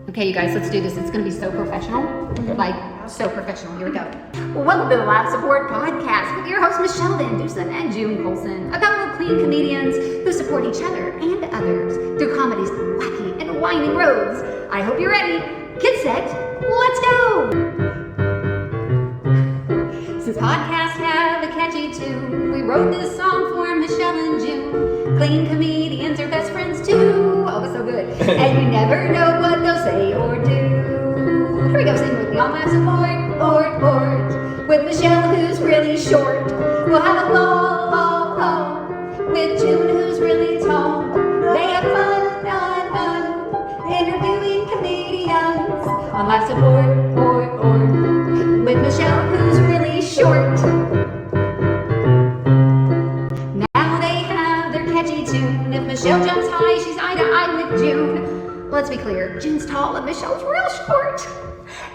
Okay, you guys, let's do this. It's going to be so professional. Like, so professional. Here we go. Welcome to the Live Support Podcast with your hosts, Michele and June Colson. A couple of clean comedians who support each other and others through comedy's wacky and winding roads. I hope you're ready. Get set. Let's go. Since podcasts have a catchy tune, we wrote this song for Michele and June. Clean comedians are best friends too. Oh, it's so good. And you never know what they'll say or do. Here we go, sing with me on Live Support. With Michele, who's really short. We'll have a ball. With June, who's really tall. They have fun. Interviewing comedians on Live Support. With Michele, who's really short. Now they have their catchy tune. If Michele jumps high, she's eye to eye with June. Let's be clear, June's tall and Michele's real short.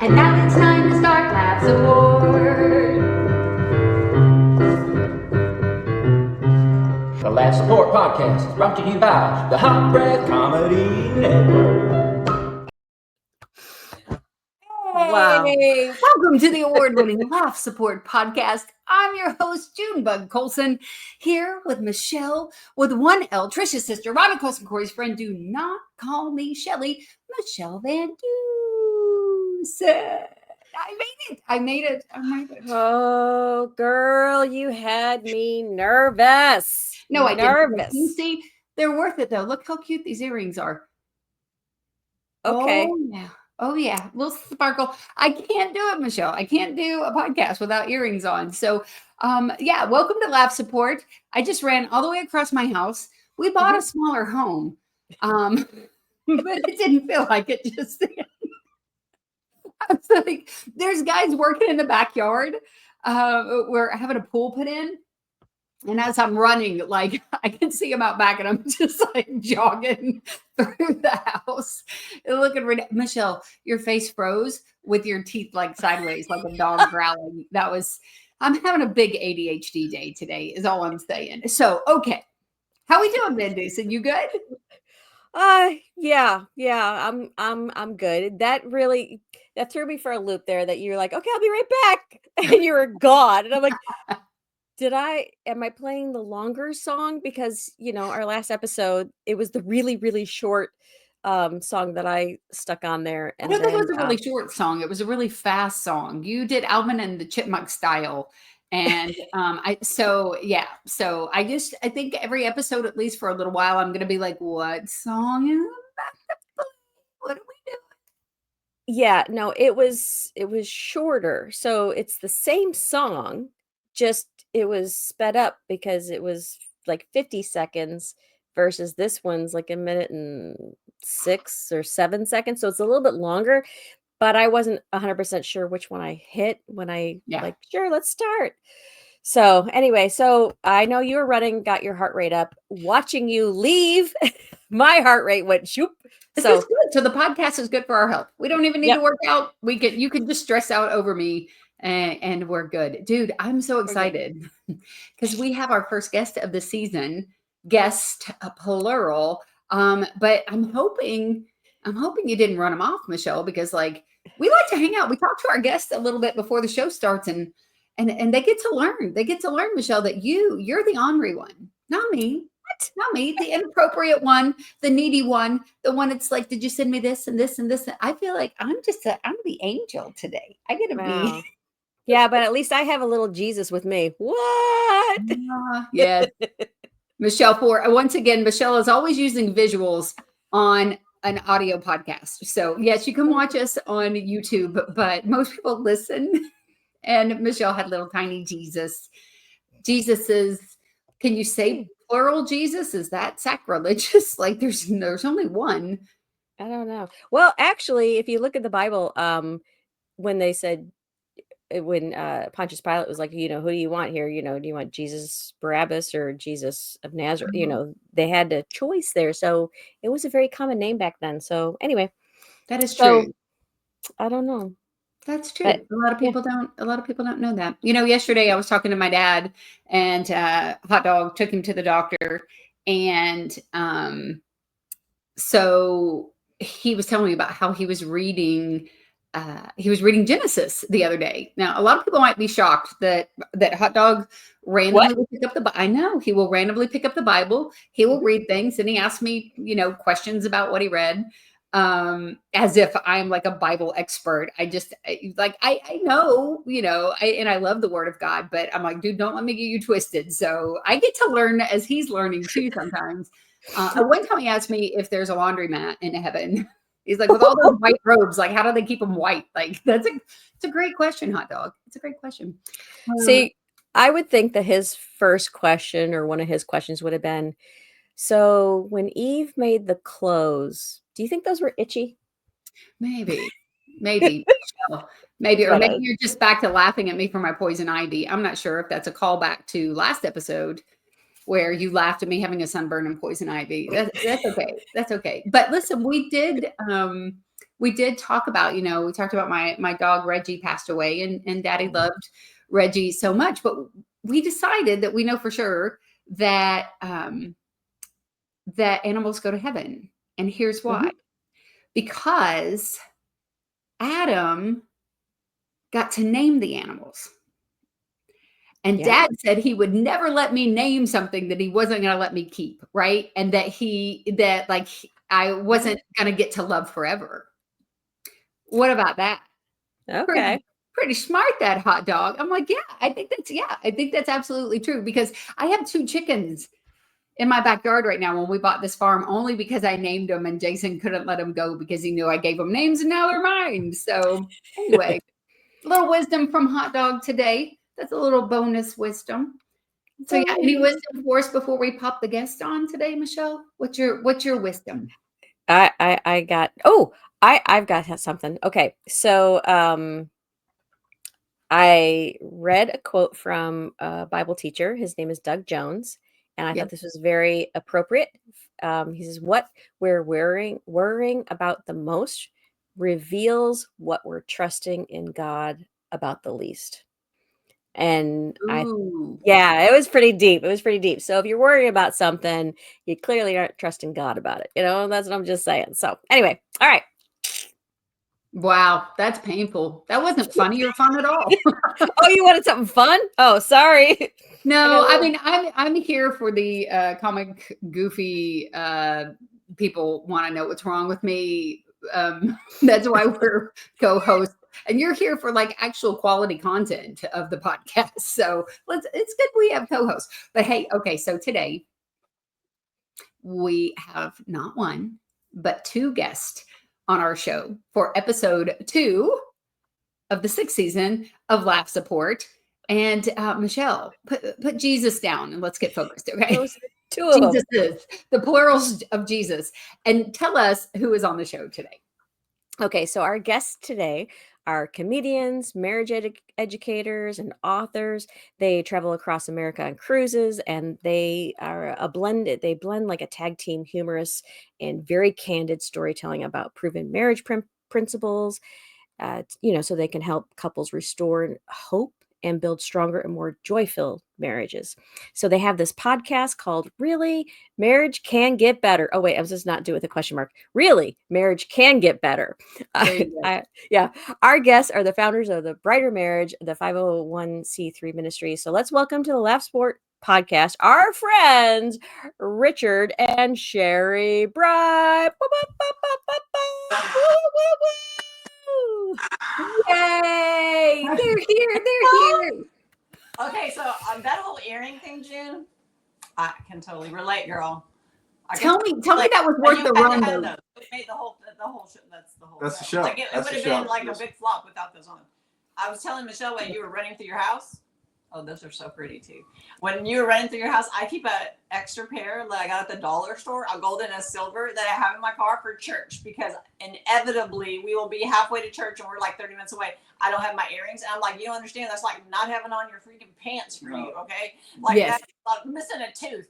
And now it's time to start Live Support. The Live Support Podcast is brought to you by the Hot Breath Comedy Network. Wow. Hey, welcome to the award-winning Live Support Podcast. I'm your host, June Bug Colson, here with Michele with one L, Trisha's sister, Robin Colson, Corey's friend. Do not call me Shelly, Michele and June. I made it. Oh, girl, you had me nervous. No, I nervous. didn't. You see, they're worth it, though. Look how cute these earrings are. Okay. Oh, yeah. Little sparkle. I can't do it, Michele. I can't do a podcast without earrings on. So, welcome to Live Support. I just ran all the way across my house. We bought a smaller home, but it didn't feel like it just then. I was like, there's guys working in the backyard. We're having a pool put in. And as I'm running, like I can see them out back and I'm just like jogging through the house. Looking ridiculous. Michele, your face froze with your teeth like sideways, like a dog growling. I'm having a big ADHD day today is all I'm saying. So, okay. How we doing, Ben Deucin? You good? Yeah. I'm good. That threw me for a loop there that you're like, okay, I'll be right back. And you were gone. And I'm like, am I playing the longer song? Because, our last episode, it was the really, really short song that I stuck on there. And I don't think it was a really short song. It was a really fast song. You did Alvin and the Chipmunk style. And I think every episode, at least for a little while, I'm going to be like, what song is that? What are we doing? Yeah, no, it was shorter. So it's the same song, just it was sped up because it was like 50 seconds versus this one's like a minute and 6 or 7 seconds. So it's a little bit longer, but I wasn't 100% sure which one I hit when I like, sure, let's start. So anyway, so I know you were running, got your heart rate up. Watching you leave, my heart rate went shoop. This is good. So the podcast is good for our health. We don't even need to work out. You can just stress out over me and we're good. Dude, I'm so excited because we have our first guest of the season, guest plural. But I'm hoping you didn't run them off, Michele, because like we like to hang out. We talk to our guests a little bit before the show starts and they get to learn. They get to learn, Michele, that you're the ornery one, not me. What? Not me, the inappropriate one, the needy one, the one that's like, did you send me this and this and this? I feel like I'm the angel today. I get to be. Yeah, but at least I have a little Jesus with me. What? Yes. Michele, once again, Michele is always using visuals on an audio podcast. So yes, you can watch us on YouTube, but most people listen. And Michele had little tiny Jesus. Can you say plural Jesus? Is that sacrilegious? Like there's only one. I don't know. Well, actually, if you look at the Bible, when they said, when Pontius Pilate was like, who do you want here? Do you want Jesus Barabbas or Jesus of Nazareth? They had a choice there. So it was a very common name back then. So anyway, that is true. I don't know. That's true. But, a lot of people don't know that. Yesterday I was talking to my dad and Hot Dog took him to the doctor. And so he was telling me about how he was reading Genesis the other day. Now, a lot of people might be shocked that Hot Dog randomly will pick up I know he will randomly pick up the Bible. He will read things, and he asked me, questions about what he read, as if I'm like a Bible expert. I know, and I love the Word of God, but I'm like, dude, don't let me get you twisted. So I get to learn as he's learning too sometimes. One time he asked me if there's a laundromat in heaven. He's like, with all those white robes, like, how do they keep them white? Like, it's a great question, Hot Dog. It's a great question. See, I would think that his first question, or one of his questions, would have been, so when Eve made the clothes, do you think those were itchy? Maybe, maybe, or maybe you're just back to laughing at me for my poison ivy. I'm not sure if that's a callback to last episode, where you laughed at me having a sunburn and poison ivy. That's okay. That's okay. But listen, we did talk about, we talked about my dog Reggie passed away, and Daddy loved Reggie so much, but we decided that we know for sure that that animals go to heaven. And here's why. Because Adam got to name the animals. And Dad said he would never let me name something that he wasn't going to let me keep, right? And that I wasn't going to get to love forever. What about that? Okay. Pretty smart, that Hot Dog. I'm like, I think that's absolutely true, because I have 2 chickens in my backyard right now when we bought this farm, only because I named them, and Jason couldn't let them go because he knew I gave them names, and now they're mine. So anyway, a little wisdom from Hot Dog today. That's a little bonus wisdom. So any wisdom for us before we pop the guest on today, Michelle? What's your wisdom? I've got something. Okay. So I read a quote from a Bible teacher. His name is Doug Jones. And I thought this was very appropriate. He says, what we're worrying about the most reveals what we're trusting in God about the least. And it was pretty deep. So if you're worrying about something, you clearly aren't trusting God about it. That's what I'm just saying. So anyway, all right. Wow, that's painful. That wasn't funny or fun at all. Oh, you wanted something fun? Oh, sorry. No, I mean, I'm here for the comic goofy people want to know what's wrong with me. That's why we're co-hosts. And you're here for like actual quality content of the podcast. So it's good we have co-hosts. But hey, okay, so today we have not one, but 2 guests on our show for episode 2 of the 6th season of Laugh Support. And Michelle, put Jesus down and let's get focused, okay? Those are 2 of them. Jesus, the plurals of Jesus. And tell us who is on the show today. Okay, so our guests today are comedians, marriage educators, and authors. They travel across America on cruises, and they are they blend like a tag team humorous and very candid storytelling about proven marriage principles, so they can help couples restore hope and build stronger and more joy-filled marriages. So they have this podcast called Really, Marriage Can Get Better. Oh, wait, I was just not doing with a question mark. Really, Marriage Can Get Better. Our guests are the founders of the Brighter Marriage, the 501c3 ministry. So let's welcome to the Laugh Sport podcast our friends, Richard and Sheri Bright. Yay! They're here. Okay, so that whole earring thing, June, I can totally relate, girl. Tell me that was worth the run, though. It made the whole show. That's the show. Like it would have been like a big flop without those on. I was telling Michelle when you were running through your house. Oh, those are so pretty too. When you were running through your house, I keep an extra pair that I got at the dollar store, a gold and a silver, that I have in my car for church, because inevitably we will be halfway to church and we're like 30 minutes away. I don't have my earrings. And I'm like, you don't understand. That's like not having on your freaking pants for you. Okay. Like that's like missing a tooth,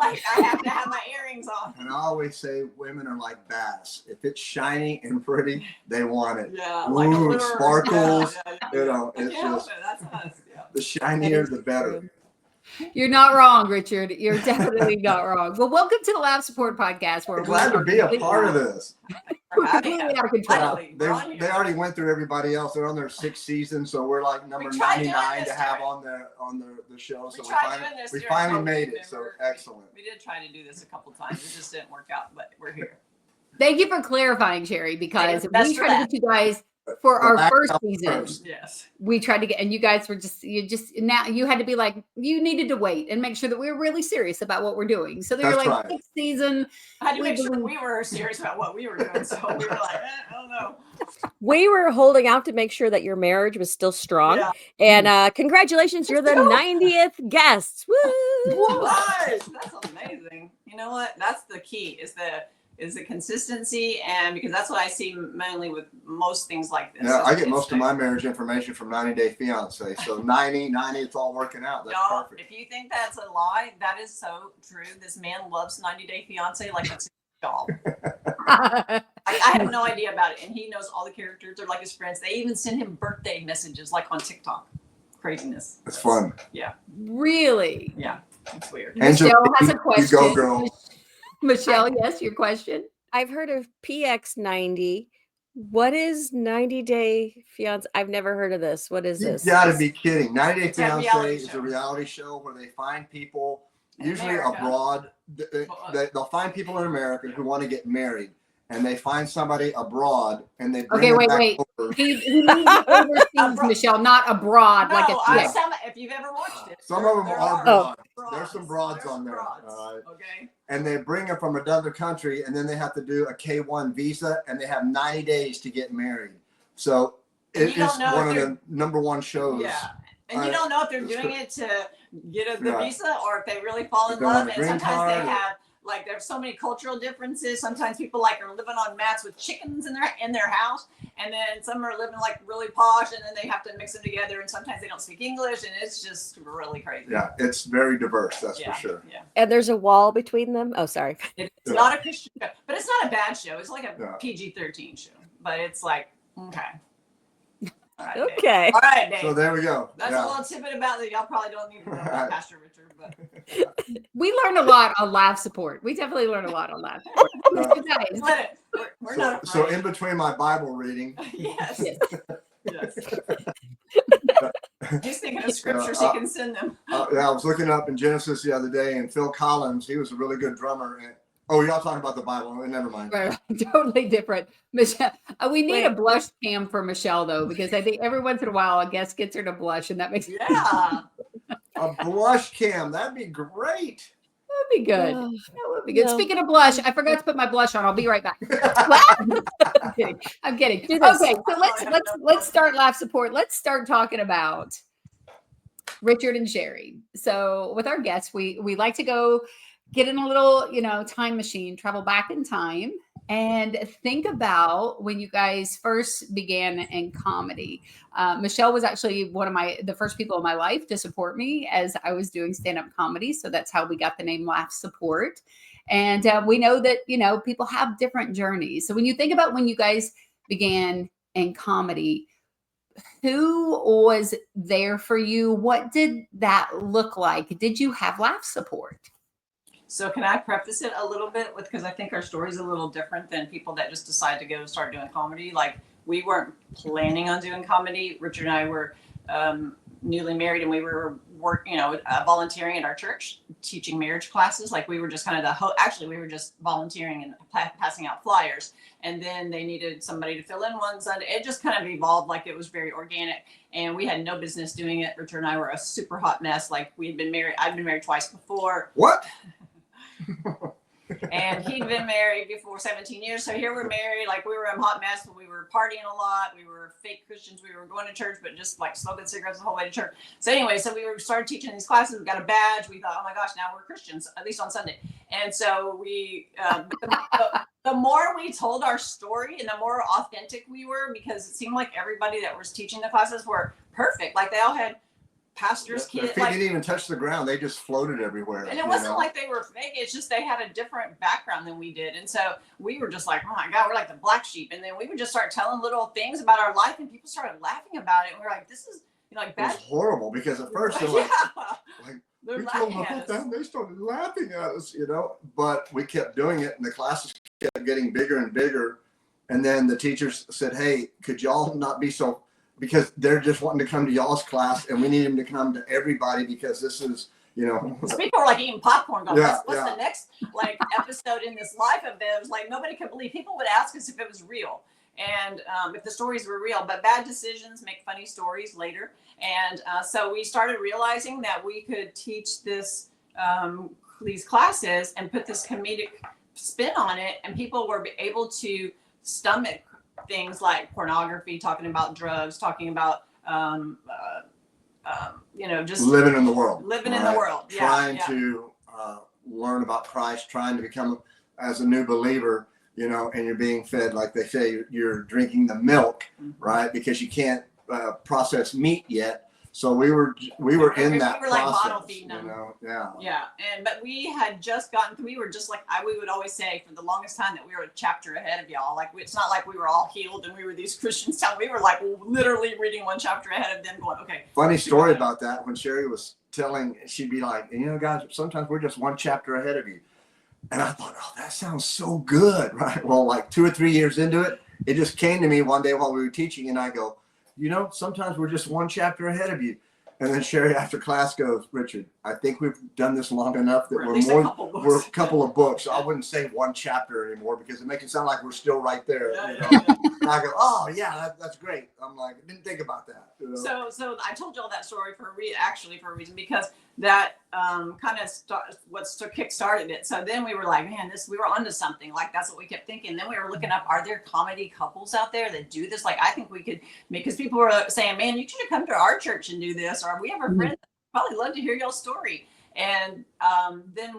like I have to have my earrings on. And I always say women are like bass. If it's shiny and pretty, they want it. Yeah. Ooh, like sparkles. Yeah. It's just that's us. Yeah. the shinier, the better. You're not wrong, Richard. You're definitely not wrong. Well, welcome to the Laugh Support Podcast, where Glad to be a part of this. we're completely out of control. Finally, They we're on here. already went through everybody else. They're on their 6th season, so we're like number We tried doing 99 to this, have Derek. on the show. So We tried doing this we during finally COVID, made it. So remember? excellent. We did try to do this a couple times. It just didn't work out, but we're here. Thank you for clarifying, Sherry, because That's we for tried to that. get you guys for our Back first up season. first. Yes. We tried to get, and you guys were now you had to be like, you needed to wait and make sure that we were really serious about what we're doing. So they're That's like, right. 6th season. I had to We make sure believe- we were serious about what we were doing. So we were like, I don't know. We were holding out to make sure that your marriage was still strong. Yeah. And congratulations, you're the 90th guest. Woo! What? That's amazing. You know what? That's the key is the consistency, and because that's what I see mainly with most things like this. Yeah, I get It's most of like, my marriage information from 90 Day Fiance. So 90, it's all working out. That's No, perfect. if you think that's a lie, that is so true. This man loves 90 Day Fiance like it's his job. I have no idea about it, and he knows all the characters. They're like his friends. They even send him birthday messages like on TikTok. Craziness. It's fun. Really? Yeah, it's weird. Angela, Michelle has a you question. go, girl. Michelle, yes, your question. I've heard of PX90. What is 90 Day Fiance? I've never heard of this. What is You this? gotta be kidding. 90 Day It's a Fiance reality is show. a reality show where they find people, In usually America. abroad. They'll find people in America who want to get married, and they find somebody abroad, and they bring Okay, them wait, back wait. over. He means overseas, Abroad. Michelle, not abroad, like a No, chick. if you've ever watched it, Some of them there are Oh. broads. There's some broads on there. broads, All right. Okay. And they bring them from another country, and then they have to do a K1 visa, and they have 90 days to get married. So And it you is don't know one if of they're- the #1 shows. Yeah. And you I- don't know if they're doing it to get the Yeah. visa or if they really fall in If they want love. a And green sometimes card they or- have like there's so many cultural differences. Sometimes people like are living on mats with chickens in their house, and then some are living like really posh, and then they have to mix them together. And sometimes they don't speak English, and it's just really crazy. Yeah, it's very diverse, that's Yeah, for sure. yeah. And there's a wall between them. Oh, sorry. Yeah. It's not a Christian show, but it's not a bad show. It's like a Yeah. PG-13 show, but it's like okay. All right, Dave. Okay. All right, Dave. So there we go. That's Yeah. a little tidbit about that y'all probably don't need to know about Pastor Richard, but We learned a lot on Laugh Support. We definitely learned a lot on Laugh. Yeah. You guys. let it. We're not So afraid. in between my Bible reading, Yes. Yes. He's thinking of scriptures he can send them. I was looking up in Genesis the other day, and Phil Collins, he was a really good drummer. And, oh, y'all talking about the Bible? Never mind. Right, totally different. Michelle, we need a Wait. blush cam for Michelle though, because I think every once in a while a guest gets her to blush, and that makes Yeah. A blush cam, that'd be great. that'd be good. Oh, That would be good. no. Speaking of blush, I forgot to put my blush on. I'll be right back. I'm kidding. I'm kidding. Do this. Okay, so let's start Laugh Support. Let's start talking about Richard and Sheri. So with our guests, we like to go get in a little, time machine, travel back in time, and think about when you guys first began in comedy. Michelle was actually one of the first people in my life to support me as I was doing stand-up comedy. So that's how we got the name Laugh Support. And we know that, people have different journeys. So when you think about when you guys began in comedy, who was there for you? What did that look like? Did you have laugh support? So can I preface it a little bit with, because I think our story is a little different than people that just decide to go start doing comedy. Like we weren't planning on doing comedy. Richard and I were newly married, and we were volunteering at our church, teaching marriage classes. Like we were just kind of actually we were just volunteering and passing out flyers. And then they needed somebody to fill in one Sunday. It just kind of evolved, like it was very organic, and we had no business doing it. Richard and I were a super hot mess. Like I'd been married twice before. What? And he'd been married before 17 years. So here we're married, like we were a hot mess, but we were partying a lot. We were fake Christians. We were going to church, but just like smoking cigarettes the whole way to church. So anyway, so started teaching these classes. We got a badge. We thought, oh my gosh, now we're Christians, at least on Sunday. And so the more we told our story and the more authentic we were, because it seemed like everybody that was teaching the classes were perfect. Like they all had pastors' Their kids. feet didn't even touch the ground. They just floated everywhere. And it wasn't like they were fake. It's just they had a different background than we did. And so we were just like, oh my God, we're like the black sheep. And then we would just start telling little things about our life, and people started laughing about it. And we're like, this is like It was bad. horrible because at first they're Yeah. like, They're We told them laughing about at that, us. and they started laughing at us, But we kept doing it, and the classes kept getting bigger and bigger. And then the teachers said, "Hey, could y'all not be so?" Because they're just wanting to come to y'all's class, and we need them to come to everybody because this is, So people were like eating popcorn, going, Yeah, "What's yeah. the next episode in this life of theirs?" Like nobody could believe. People would ask us if it was real, and if the stories were real. But bad decisions make funny stories later, and so we started realizing that we could teach these classes and put this comedic spin on it, and people were able to stomach things like pornography, talking about drugs, talking about just living in the world. Living in the world. Yeah, trying to learn about Christ, trying to become as a new believer, and you're being fed, like they say, you're drinking the milk, right? Because you can't process meat yet. So we were in that we were like process, bottle feeding them. Yeah. But we had just gotten. We were just like we would always say for the longest time that we were a chapter ahead of y'all. Like it's not like we were all healed and we were these Christians. We were like literally reading one chapter ahead of them, going, okay. Funny story about that. When Sheri was telling, she'd be like, guys, sometimes we're just one chapter ahead of you. And I thought, oh, that sounds so good, right? Well, like 2 or 3 years into it, it just came to me one day while we were teaching, and I go, sometimes we're just one chapter ahead of you. And then Sheri after class goes, Richard, I think we've done this long enough that we're a couple of books. So I wouldn't say one chapter anymore because it makes it sound like we're still right there. Yeah. And I go, oh yeah, that's great. I'm like, I didn't think about that. So I told y'all that story for a reason, because that kind of kick-started it. So then we were like, man, we were onto something. Like that's what we kept thinking. Then we were looking up, are there comedy couples out there that do this? Like I think we could, because people were saying, man, you should have come to our church and do this. Or we have a friend that would probably love to hear y'all's story. And then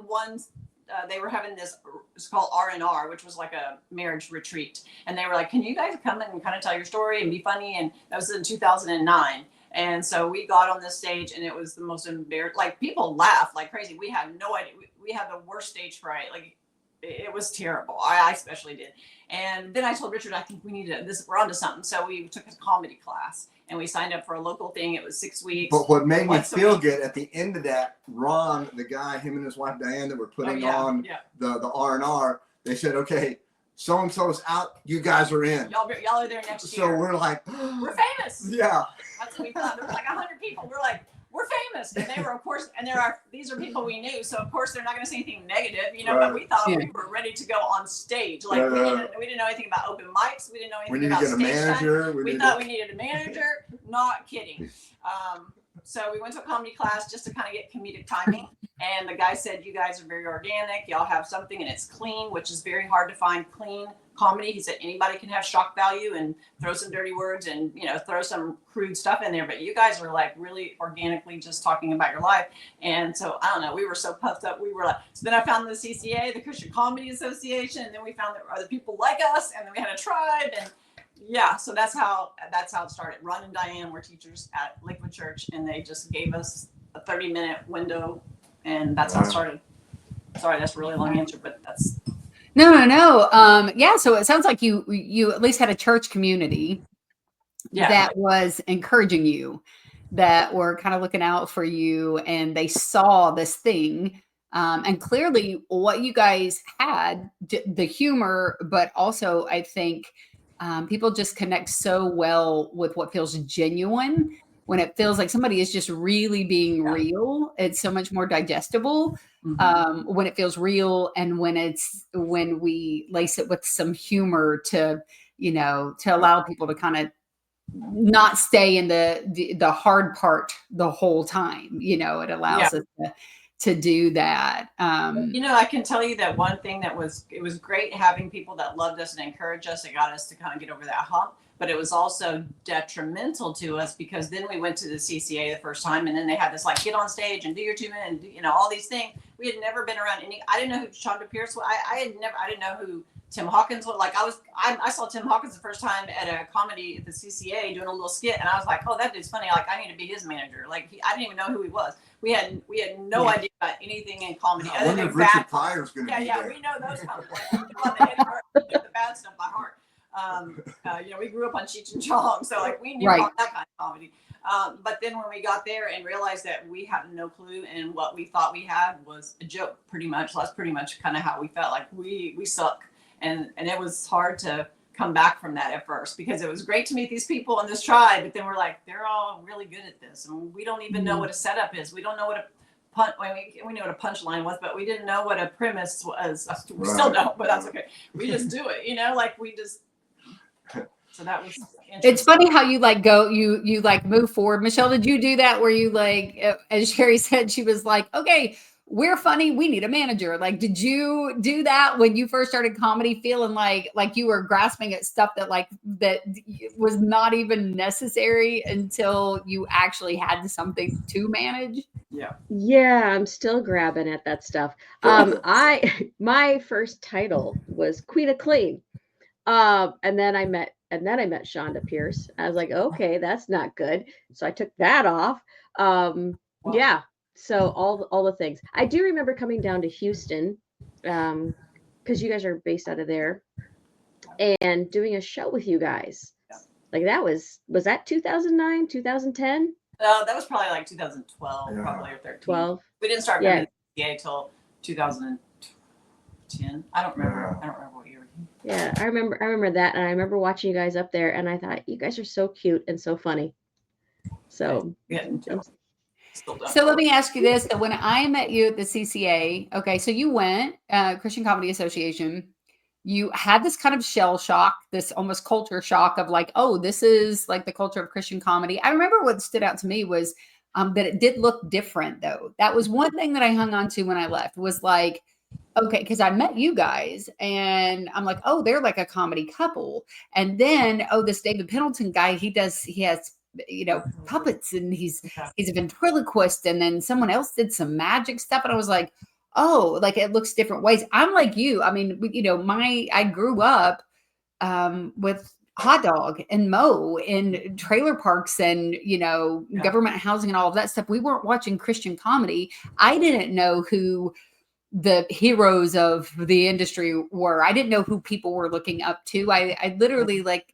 they were having this, it's called R&R, which was like a marriage retreat. And they were like, can you guys come in and kind of tell your story and be funny? And that was in 2009. And so we got on this stage and it was the most embarrassing, like people laughed like crazy. We had no idea. We had the worst stage fright. Like it was terrible. I especially did. And then I told Richard, I think we need we're onto something. So we took a comedy class and we signed up for a local thing. It was 6 weeks. But what made me feel good at the end of that, Ron, the guy, him and his wife Diane, that were putting on the R&R, they said, okay, so-and-so's out, you guys are in. Y'all are there next year. So we're like, we're famous. Yeah. That's what we thought. There was like 100 people. We're like, we're famous. And they were, of course, and these are people we knew. So of course they're not going to say anything negative, right. But we thought we were ready to go on stage. Like we didn't know anything about open mics. We didn't know anything about stage time. We needed to get a manager. We thought we needed a manager. Not kidding. So we went to a comedy class just to kind of get comedic timing. And the guy said, you guys are very organic. Y'all have something and it's clean, which is very hard to find clean comedy. He said anybody can have shock value and throw some dirty words and, throw some crude stuff in there. But you guys were like really organically just talking about your life. And so, I don't know, we were so puffed up. We were like, so then I found the CCA, the Christian Comedy Association. And then we found that other people like us. And then we had a tribe. And yeah, so that's how it started. Ron and Diane were teachers at Lakewood Church, and they just gave us a 30-minute window, and that's how it started. Sorry, that's a really long answer, but that's no. Yeah, so it sounds like you at least had a church community that was encouraging you, that were kind of looking out for you, and they saw this thing. And clearly what you guys had, the humor, but also I think people just connect so well with what feels genuine. When it feels like somebody is just really being real, it's so much more digestible. When it feels real, and when we lace it with some humor to allow people to kind of not stay in the hard part the whole time. It allows us to do that. I can tell you that one thing it was great having people that loved us and encouraged us. It got us to kind of get over that hump, but it was also detrimental to us because then we went to the CCA the first time, and then they had this like get on stage and do your 2 minutes and all these things. We had never been around I didn't know who Shonda Pierce was. I didn't know who Tim Hawkins was. Like I saw Tim Hawkins the first time at a comedy at the CCA doing a little skit, and I was like, oh, that dude's funny. Like I need to be his manager. Like I didn't even know who he was. We had no idea about anything in comedy. I wonder if Richard Pryor's going to be there. We know those kind of things. We know the bad stuff by heart. You know, we grew up on Cheech and Chong, so like we knew Right. about that kind of comedy. But then when we got there and realized that we had no clue, and what we thought we had was a joke, pretty much. That's pretty much kind of how we felt. Like we suck, and it was hard to come back from that at first, because it was great to meet these people in this tribe, but then we're like, they're all really good at this, and we don't even know what a setup is. We don't know what a we knew what a punchline was, but we didn't know what a premise was. We still don't, but that's okay. We just do it, you know, like we just. So that was interesting. It's funny how you like go, you like move forward. Michelle, did you do that where you like, as Sheri said, she was like, okay, we're funny, we need a manager. Like, did you do that when you first started comedy, feeling like you were grasping at stuff that was not even necessary until you actually had something to manage? Yeah, I'm still grabbing at that stuff. My first title was Queen of Clean. And then I met Shonda Pierce. I was like, okay, that's not good. So I took that off. Yeah. So all the things. I do remember coming down to Houston, because you guys are based out of there, and doing a show with you guys. Like that was that 2009, 2010? That was probably like 2012, probably, or 13. 12. We didn't start coming to the CA till 2010. I don't remember what year. Yeah, I remember that, and I remember watching you guys up there, and I thought you guys are so cute and so funny. So So let me ask you this. So when I met you at the CCA, okay, so you went, Christian Comedy Association, you had this kind of shell shock, this almost culture shock of like, oh, this is like the culture of Christian comedy. I remember what stood out to me was that it did look different, though. That was one thing that I hung on to when I left, was like, okay, because I met you guys and I'm like, oh, they're like a comedy couple. And then, oh, this David Pendleton guy, he has, you know, puppets, and he's a ventriloquist. And then someone else did some magic stuff. And I was like, oh, like it looks different ways. I'm like you. I mean, you know, I grew up with Hot Dog and Mo in trailer parks and, you know, government housing and all of that stuff. We weren't watching Christian comedy. I didn't know who the heroes of the industry were. I didn't know who people were looking up to. I literally like,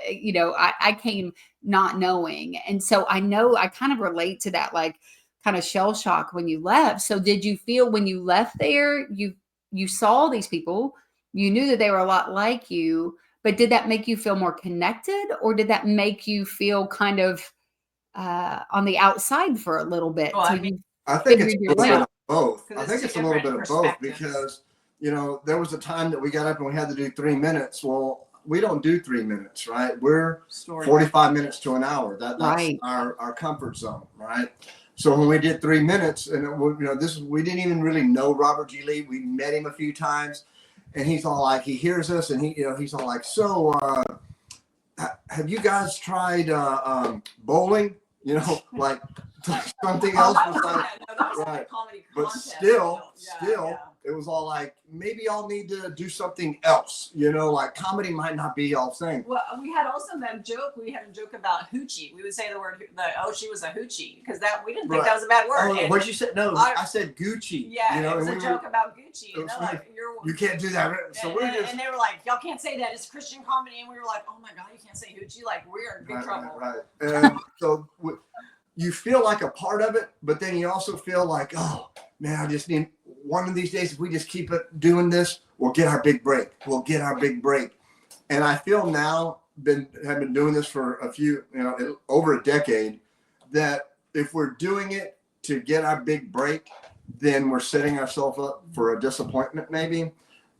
you know, I came not knowing. And so I know I kind of relate to that, like kind of shell shock when you left. So did you feel when you left there, you saw these people, you knew that they were a lot like you, but did that make you feel more connected, or did that make you feel kind of on the outside for a little bit? Well, I think it's a little bit of both. I think it's a little bit of both, because, you know, there was a time that we got up and we had to do 3 minutes. Well, we don't do 3 minutes, right? We're 45 minutes to an hour. That's right. our comfort zone, right? So when we did 3 minutes, and you know, we didn't even really know Robert G. Lee. We met him a few times, and he's all like, he hears us, and he's all like, so have you guys tried bowling? You know, like something else besides, right? But still, it was all like, maybe y'all need to do something else. You know, like comedy might not be y'all's thing. Well, we had also that joke. We had a joke about hoochie. We would say the word, she was a hoochie, because we didn't think that was a bad word. Oh, what'd you say? No, I said Gucci. Yeah, you know, it was a joke about Gucci. And they're like, you can't do that. So and they were like, y'all can't say that. It's Christian comedy. And we were like, oh my God, you can't say hoochie. Like, we're in big trouble. Right. And so you feel like a part of it, but then you also feel like, oh man, I just need one of these days, if we just keep doing this, we'll get our big break. We'll get our big break. And I feel now, have been doing this for over a decade, that if we're doing it to get our big break, then we're setting ourselves up for a disappointment, maybe,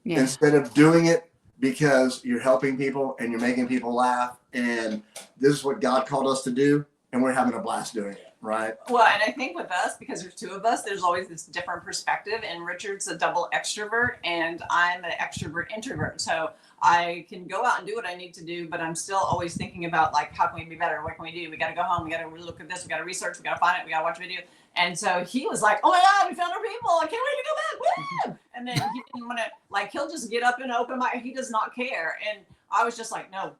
instead of doing it because you're helping people and you're making people laugh. And this is what God called us to do. And we're having a blast doing it, right? Well, and I think with us, because there's two of us, there's always this different perspective. And Richard's a double extrovert, and I'm an extrovert introvert. So I can go out and do what I need to do, but I'm still always thinking about, like, how can we be better? What can we do? We got to go home. We got to look at this. We got to research. We got to find it. We got to watch a video. And so he was like, oh my God, we found our people. I can't wait to go back. Woo! And then he didn't want to, like, he'll just get up and open my, he does not care. And I was just like, no,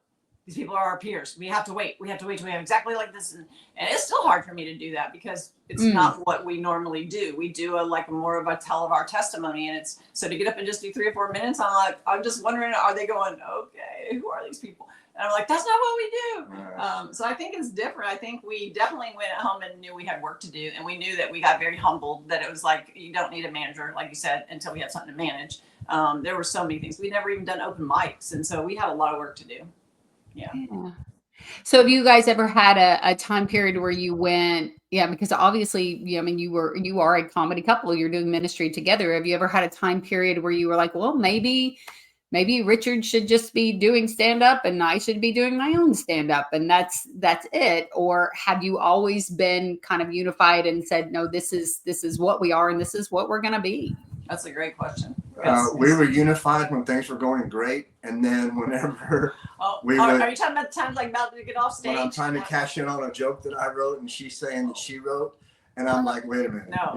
these people are our peers. We have to wait. We have to wait till we have exactly like this. And it's still hard for me to do that because it's not what we normally do. We do a more of a tell of our testimony. And it's so to get up and just do 3 or 4 minutes, I'm just wondering, are they going, okay, who are these people? And I'm like, that's not what we do. Right. So I think it's different. I think we definitely went home and knew we had work to do. And we knew that we got very humbled that it was like, you don't need a manager, like you said, until we have something to manage. There were so many things. We'd never even done open mics. And so we had a lot of work to do. Yeah. So have you guys ever had a time period where you went, because obviously, you are a comedy couple, you're doing ministry together. Have you ever had a time period where you were like, well, maybe Richard should just be doing stand-up and I should be doing my own stand-up and that's it? Or have you always been kind of unified and said, no, this is what we are and this is what we're going to be? That's a great question. We were unified when things were going great, and then whenever are you talking about the times like about to get off stage? When I'm trying to cash in on a joke that I wrote, and she's saying that she wrote, and I'm like, wait a minute, no.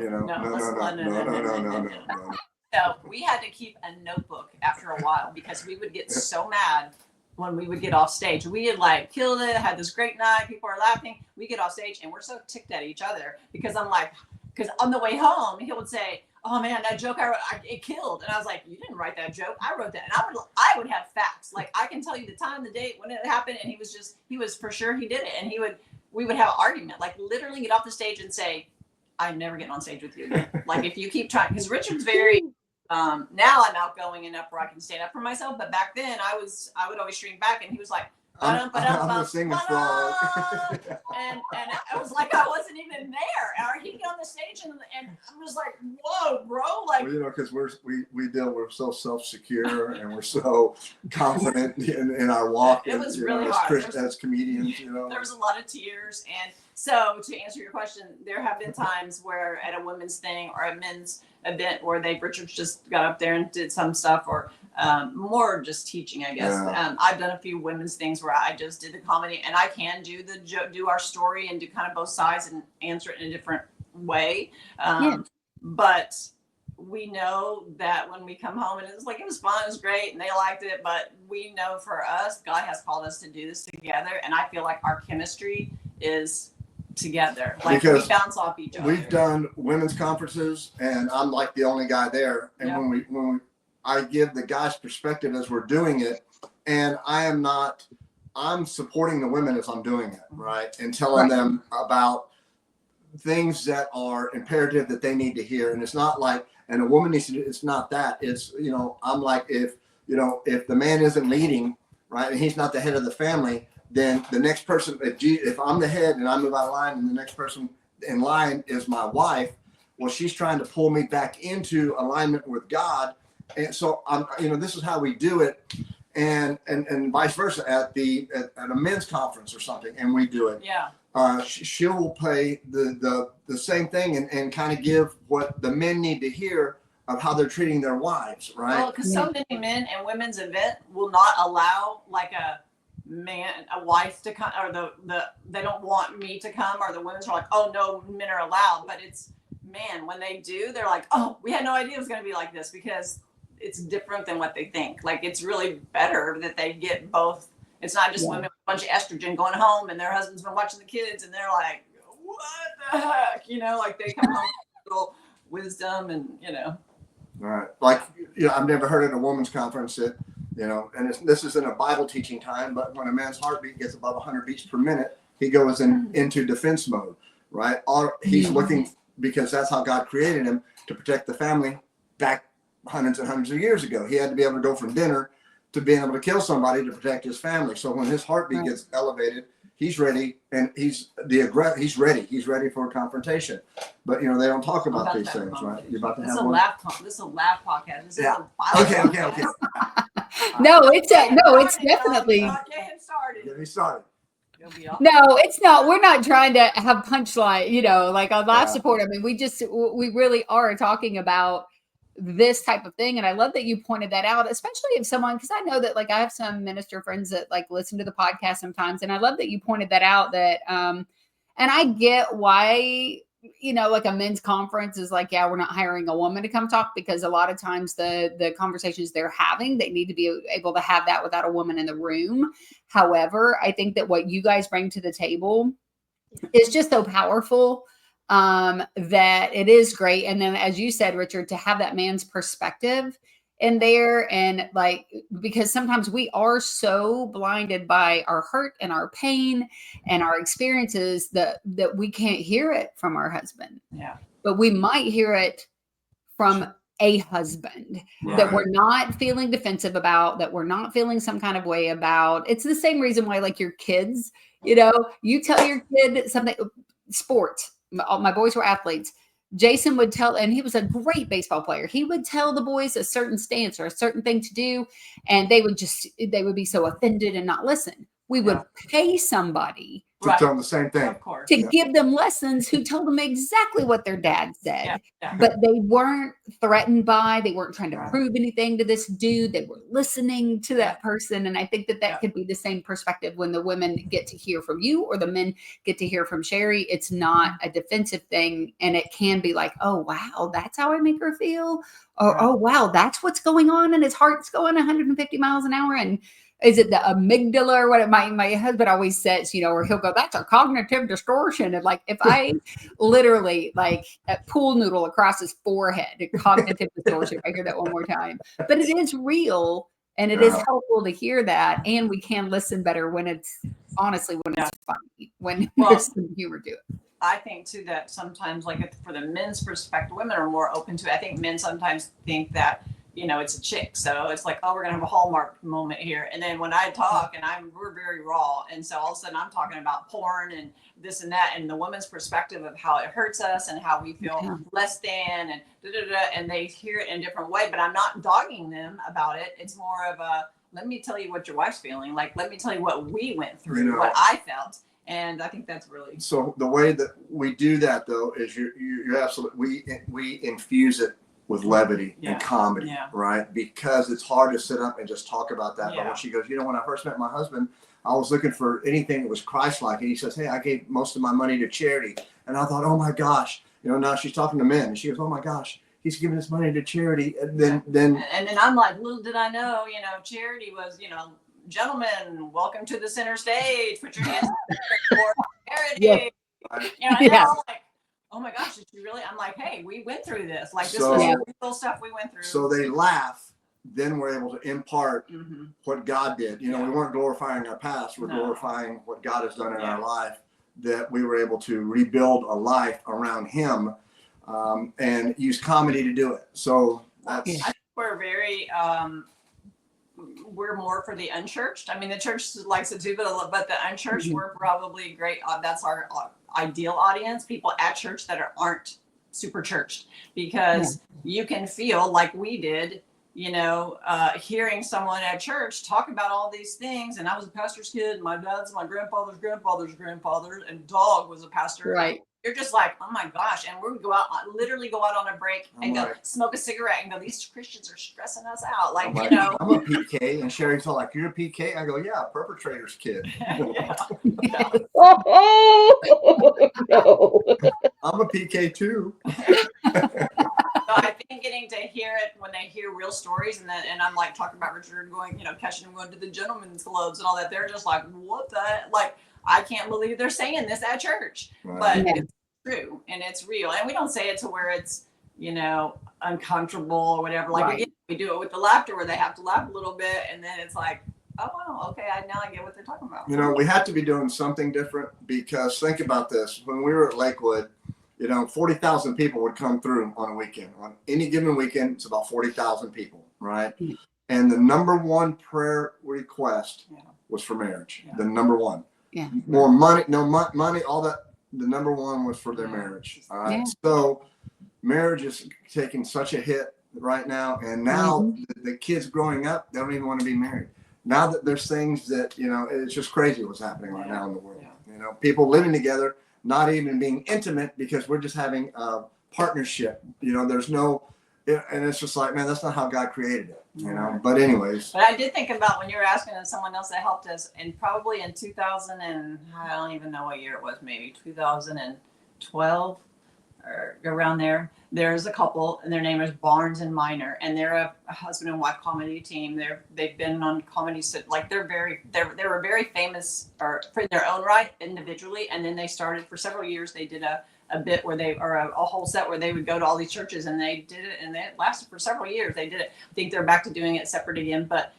So we had to keep a notebook after a while because we would get so mad when we would get off stage. We had killed it, had this great night, people are laughing. We get off stage and we're so ticked at each other because because on the way home he would say, oh man, that joke I wrote, it killed. And I was like, you didn't write that joke. I wrote that. And I would have facts. Like I can tell you the time, the date, when it happened. And he was for sure he did it. And we would have an argument, literally get off the stage and say, I'm never getting on stage with you again. If you keep trying, because Richard's very, now I'm outgoing enough where I can stand up for myself. But back then I would always shrink back and he was like, I'm a singing frog. and I was like, I wasn't even there. Or he'd get on the stage and I was like, whoa, bro. Because we're so self-secure and we're so confident in our walk. It was really hard. As comedians, There was a lot of tears. And so to answer your question, there have been times where at a women's thing or a men's event where Richard just got up there and did some stuff or more just teaching, I guess. Yeah. I've done a few women's things where I just did the comedy and I can do our story and do kind of both sides and answer it in a different way. But we know that when we come home and it was fun, it was great and they liked it, but we know for us, God has called us to do this together. And I feel like our chemistry is together. We bounce off each other. We've done women's conferences and I'm the only guy there. And when I give the guys perspective as we're doing it, and I'm supporting the women as I'm doing it, right? And telling them about things that are imperative that they need to hear. And it's not and a woman needs to, it's not that. It's, I'm if the man isn't leading, right, and he's not the head of the family, then the next person, if I'm the head and I move out of line and the next person in line is my wife, well, she's trying to pull me back into alignment with God. And so this is how we do it. And vice versa at a men's conference or something. And we do it. Yeah. She will play the same thing and kind of give what the men need to hear of how they're treating their wives. Right. Well, because so many men and women's event will not allow a wife to come, or they don't want me to come, or the women's are like, oh no, men are allowed. But it's, man, when they do, they're like, oh, we had no idea it was going to be like this, because it's different than what they think. It's really better that they get both. It's not just women with a bunch of estrogen going home and their husband's been watching the kids and they're like, what the heck? They come home with a little wisdom and, All right. I've never heard at a women's conference that, and this isn't a Bible teaching time, but when a man's heartbeat gets above 100 beats per minute, he goes into defense mode, right? He's looking, because that's how God created him, to protect the family back hundreds and hundreds of years ago. He had to be able to go from dinner to being able to kill somebody to protect his family. So when his heartbeat gets elevated, he's ready, and he's ready for a confrontation. But they don't talk about these things, right? You're about to have one. This is a laugh podcast. This is a Okay. No, it's definitely. Get me started. No, it's not. We're not trying to have punchline, on live support. I mean, we really are talking about this type of thing. And I love that you pointed that out, especially if someone, because I know that I have some minister friends that listen to the podcast sometimes. And I love that you pointed that out, that, and I get why like a men's conference is like, yeah, we're not hiring a woman to come talk, because a lot of times the conversations they're having, they need to be able to have that without a woman in the room. However, I think that what you guys bring to the table is just so powerful, that it is great. And then, as you said, Richard, to have that man's perspective in there, and like, because sometimes we are so blinded by our hurt and our pain and our experiences that we can't hear it from our husband. Yeah. But we might hear it from a husband that we're not feeling defensive about, that we're not feeling some kind of way about. It's the same reason why, like, your kids, you tell your kid something, sports. My boys were athletes. Jason would tell, and he was a great baseball player. He would tell the boys a certain stance or a certain thing to do, and they would be so offended and not listen. We would pay somebody to tell them the same thing, of course, to give them lessons, who told them exactly what their dad said. But they weren't threatened by, they weren't trying to prove anything to this dude. They were listening to that person. And I think that could be the same perspective when the women get to hear from you, or the men get to hear from Sheri. It's not a defensive thing. And it can be like, oh, wow, that's how I make her feel. Or, oh, wow, that's what's going on. And his heart's going 150 miles an hour. And is it the amygdala or what? My husband always says, or he'll go, that's a cognitive distortion. And like, if I literally like a pool noodle across his forehead, cognitive distortion, I hear that one more time, but it is real, and it is helpful to hear that. And we can listen better when it's honestly, when it's funny, when there's some humor to it. I think too, that sometimes, like, for the men's perspective, women are more open to it. I think men sometimes think that, it's a chick. So it's like, oh, we're going to have a Hallmark moment here. And then when I talk, and we're very raw. And so all of a sudden I'm talking about porn and this and that, and the woman's perspective of how it hurts us and how we feel less than, and and they hear it in a different way, but I'm not dogging them about it. It's more of a, let me tell you what your wife's feeling. Like, let me tell you what we went through, what I felt. And I think that's really. So the way that we do that, though, is you're absolutely, we infuse it with levity and comedy, right? Because it's hard to sit up and just talk about that. But when she goes, when I first met my husband, I was looking for anything that was Christ-like. And he says, hey, I gave most of my money to charity. And I thought, oh my gosh, now she's talking to men. And she goes, oh my gosh, he's giving his money to charity. And then I'm like, little did I know, charity was, gentlemen, welcome to the center stage. Put your hands for charity. And I'm like, oh my gosh, did you really? I'm like, hey, we went through this. Like, this was real stuff we went through. So they laugh. Then we're able to impart what God did. We weren't glorifying our past. We're glorifying what God has done in our life, that we were able to rebuild a life around him, and use comedy to do it. So that's. I think we're very, we're more for the unchurched. I mean, the church likes it too, but the unchurched, we're probably great. That's our ideal audience, people at church that aren't super churched, because you can feel like we did, hearing someone at church talk about all these things. And I was a pastor's kid. My dad's my grandfather's grandfather's grandfather, and dog was a pastor. Right. You're just like, oh my gosh. And we go out, literally go out on a break and go smoke a cigarette and go, these Christians are stressing us out. Like, I'm a PK. And Sheri's all like, you're a PK? I go, yeah, perpetrator's kid. Oh, no. I'm a PK too. So I think getting to hear it when they hear real stories, and I'm like talking about Richard going, catching him going to the gentlemen's clubs and all that. They're just like, what the, like, I can't believe they're saying this at church, but it's true and it's real. And we don't say it to where it's, uncomfortable or whatever. Like we do it with the laughter, where they have to laugh a little bit, and then it's like, oh wow, okay, now I get what they're talking about. We had to be doing something different, because think about this: when we were at Lakewood, 40,000 people would come through on a weekend. On any given weekend, it's about 40,000 people, right? And the number one prayer request was for marriage. The number one. More money, no money, all that. The number one was for their marriage. All right. So marriage is taking such a hit right now. And now the kids growing up, they don't even want to be married. Now that there's things that, it's just crazy what's happening right now in the world. People living together, not even being intimate, because we're just having a partnership. There's no, and it's just like, man, that's not how God created it. But anyways. But I did think about when you were asking someone else that helped us, and probably in 2000, and I don't even know what year it was, maybe 2012. or around there. There's a couple, and their name is Barnes and Minor, and they're a husband and wife comedy team. They've been on comedy, like they were very famous or for their own right individually, and then they started for several years. They did a bit where a whole set where they would go to all these churches, and they did it, and it lasted for several years. They did it. I think they're back to doing it separate again, but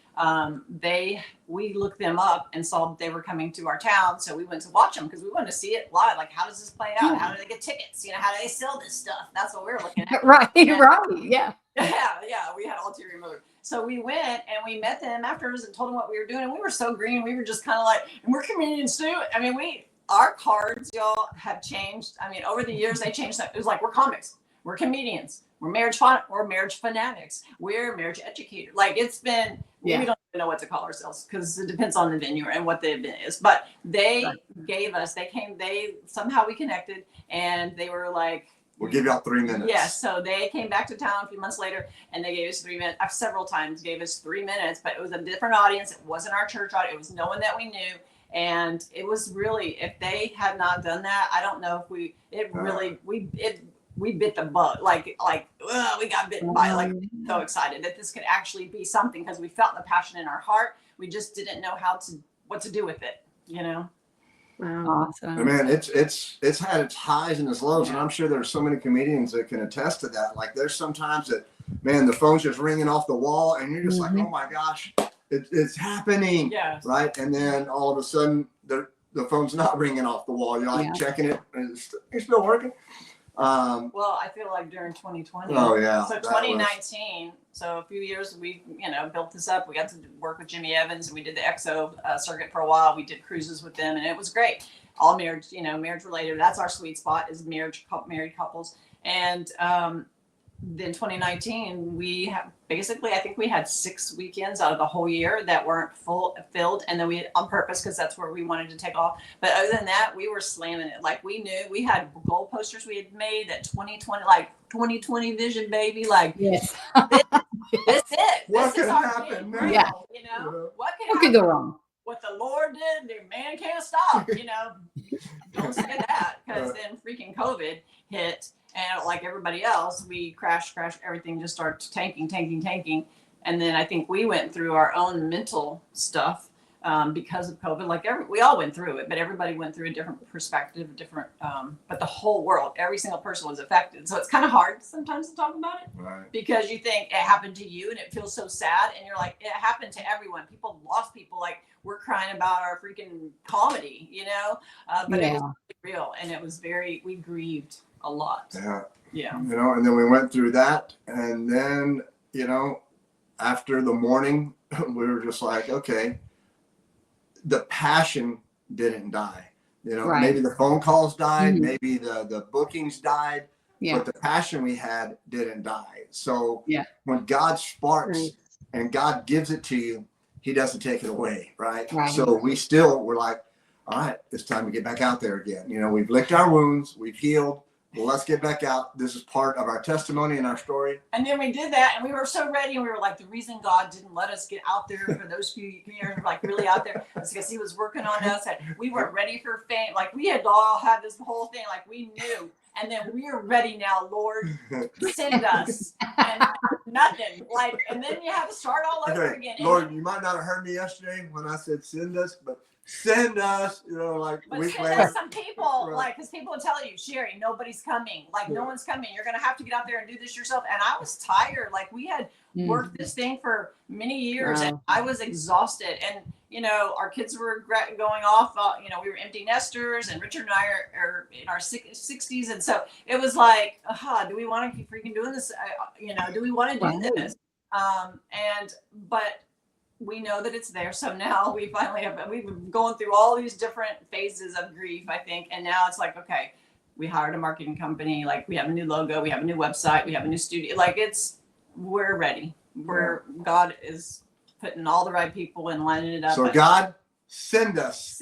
we looked them up and saw that they were coming to our town, so we went to watch them because we wanted to see it live. Like, how does this play out? How do they get tickets? How do they sell this stuff? That's what we were looking at. Right, yeah. Yeah, we had ulterior motive. So we went and we met them afterwards and told them what we were doing, and we were so green. We were just kind of like, and we're comedians too. I mean, our cards, y'all, have changed. I mean, over the years they changed. It was like, we're comics, we're comedians, we're marriage fanatics, we're marriage educators. Like, it's been, we don't even know what to call ourselves because it depends on the venue and what the event is. But they gave us, somehow we connected, and they were like, we'll give y'all 3 minutes. Yes. So they came back to town a few months later, and they gave us 3 minutes. Several times gave us 3 minutes, but it was a different audience. It wasn't our church audience. It was no one that we knew. And it was really, if they had not done that, I don't know if we bit the bug. Like we got bitten by, like, so excited that this could actually be something, because we felt the passion in our heart. We just didn't know what to do with it, Wow. Awesome. And man, it's had its highs and its lows, and I'm sure there's so many comedians that can attest to that. Like, there's sometimes that, man, the phone's just ringing off the wall, and you're just like, oh my gosh, it's happening, right? And then all of a sudden, the phone's not ringing off the wall. You're like checking it, and it's still working. Well, I feel like during 2020. Oh yeah. So 2019. So a few years we, built this up. We got to work with Jimmy Evans, and we did the EXO circuit for a while. We did cruises with them, and it was great. All marriage, marriage related. That's our sweet spot, is married couples. And then 2019, we have basically, I think we had 6 weekends out of the whole year that weren't filled, and then we, on purpose, because that's where we wanted to take off. But other than that, we were slamming it. Like, we knew we had goal posters we had made that 2020, like 2020 vision, baby. Like, Yes. this it. What This is could our happen thing. now? Yeah. What What could go wrong? What the Lord did, the man can't stop. Don't say that, because then freaking COVID hit. And like everybody else, we crashed, everything just started tanking. And then I think we went through our own mental stuff because of COVID. Like, we all went through it, but everybody went through a different perspective, but the whole world, every single person was affected. So it's kind of hard sometimes to talk about it, Right. because you think it happened to you and it feels so sad. And you're like, it happened to everyone. People lost people. Like, we're crying about our freaking comedy, but it was real. And it was we grieved a lot. Yeah. And then we went through that, and then, after the morning, we were just like, okay, the passion didn't die. Maybe the phone calls died, maybe the bookings died, but the passion we had didn't die. So when God sparks and God gives it to you, he doesn't take it away, right? So we still were like, all right, it's time to get back out there again. We've licked our wounds, we've healed. Well, let's get back out. This is part of our testimony and our story. And then we did that, and we were so ready, and we were like, the reason God didn't let us get out there for those few years, like really out there, is because he was working on us. And we weren't ready for fame. Like, we had all had this whole thing, like, we knew. And then we are ready now, Lord, send us. And nothing. Like, and then you have to start all over again. Lord, you might not have heard me yesterday when I said send us, but send us, like, but week send later. us some people, like, because people will tell you, Sheri, nobody's coming. Like, no one's coming. You're gonna have to get out there and do this yourself. And I was tired. Like, we had worked this thing for many years, and I was exhausted. And our kids were going off. We were empty nesters, and Richard and I are in our 60s, and so it was like, do we want to keep freaking doing this? Do we want to do this? But we know that it's there. So now we've been going through all these different phases of grief, I think. And now it's like, okay, we hired a marketing company. Like, we have a new logo, we have a new website, we have a new studio. Like, we're ready. God is putting all the right people and lining it up. So God, send us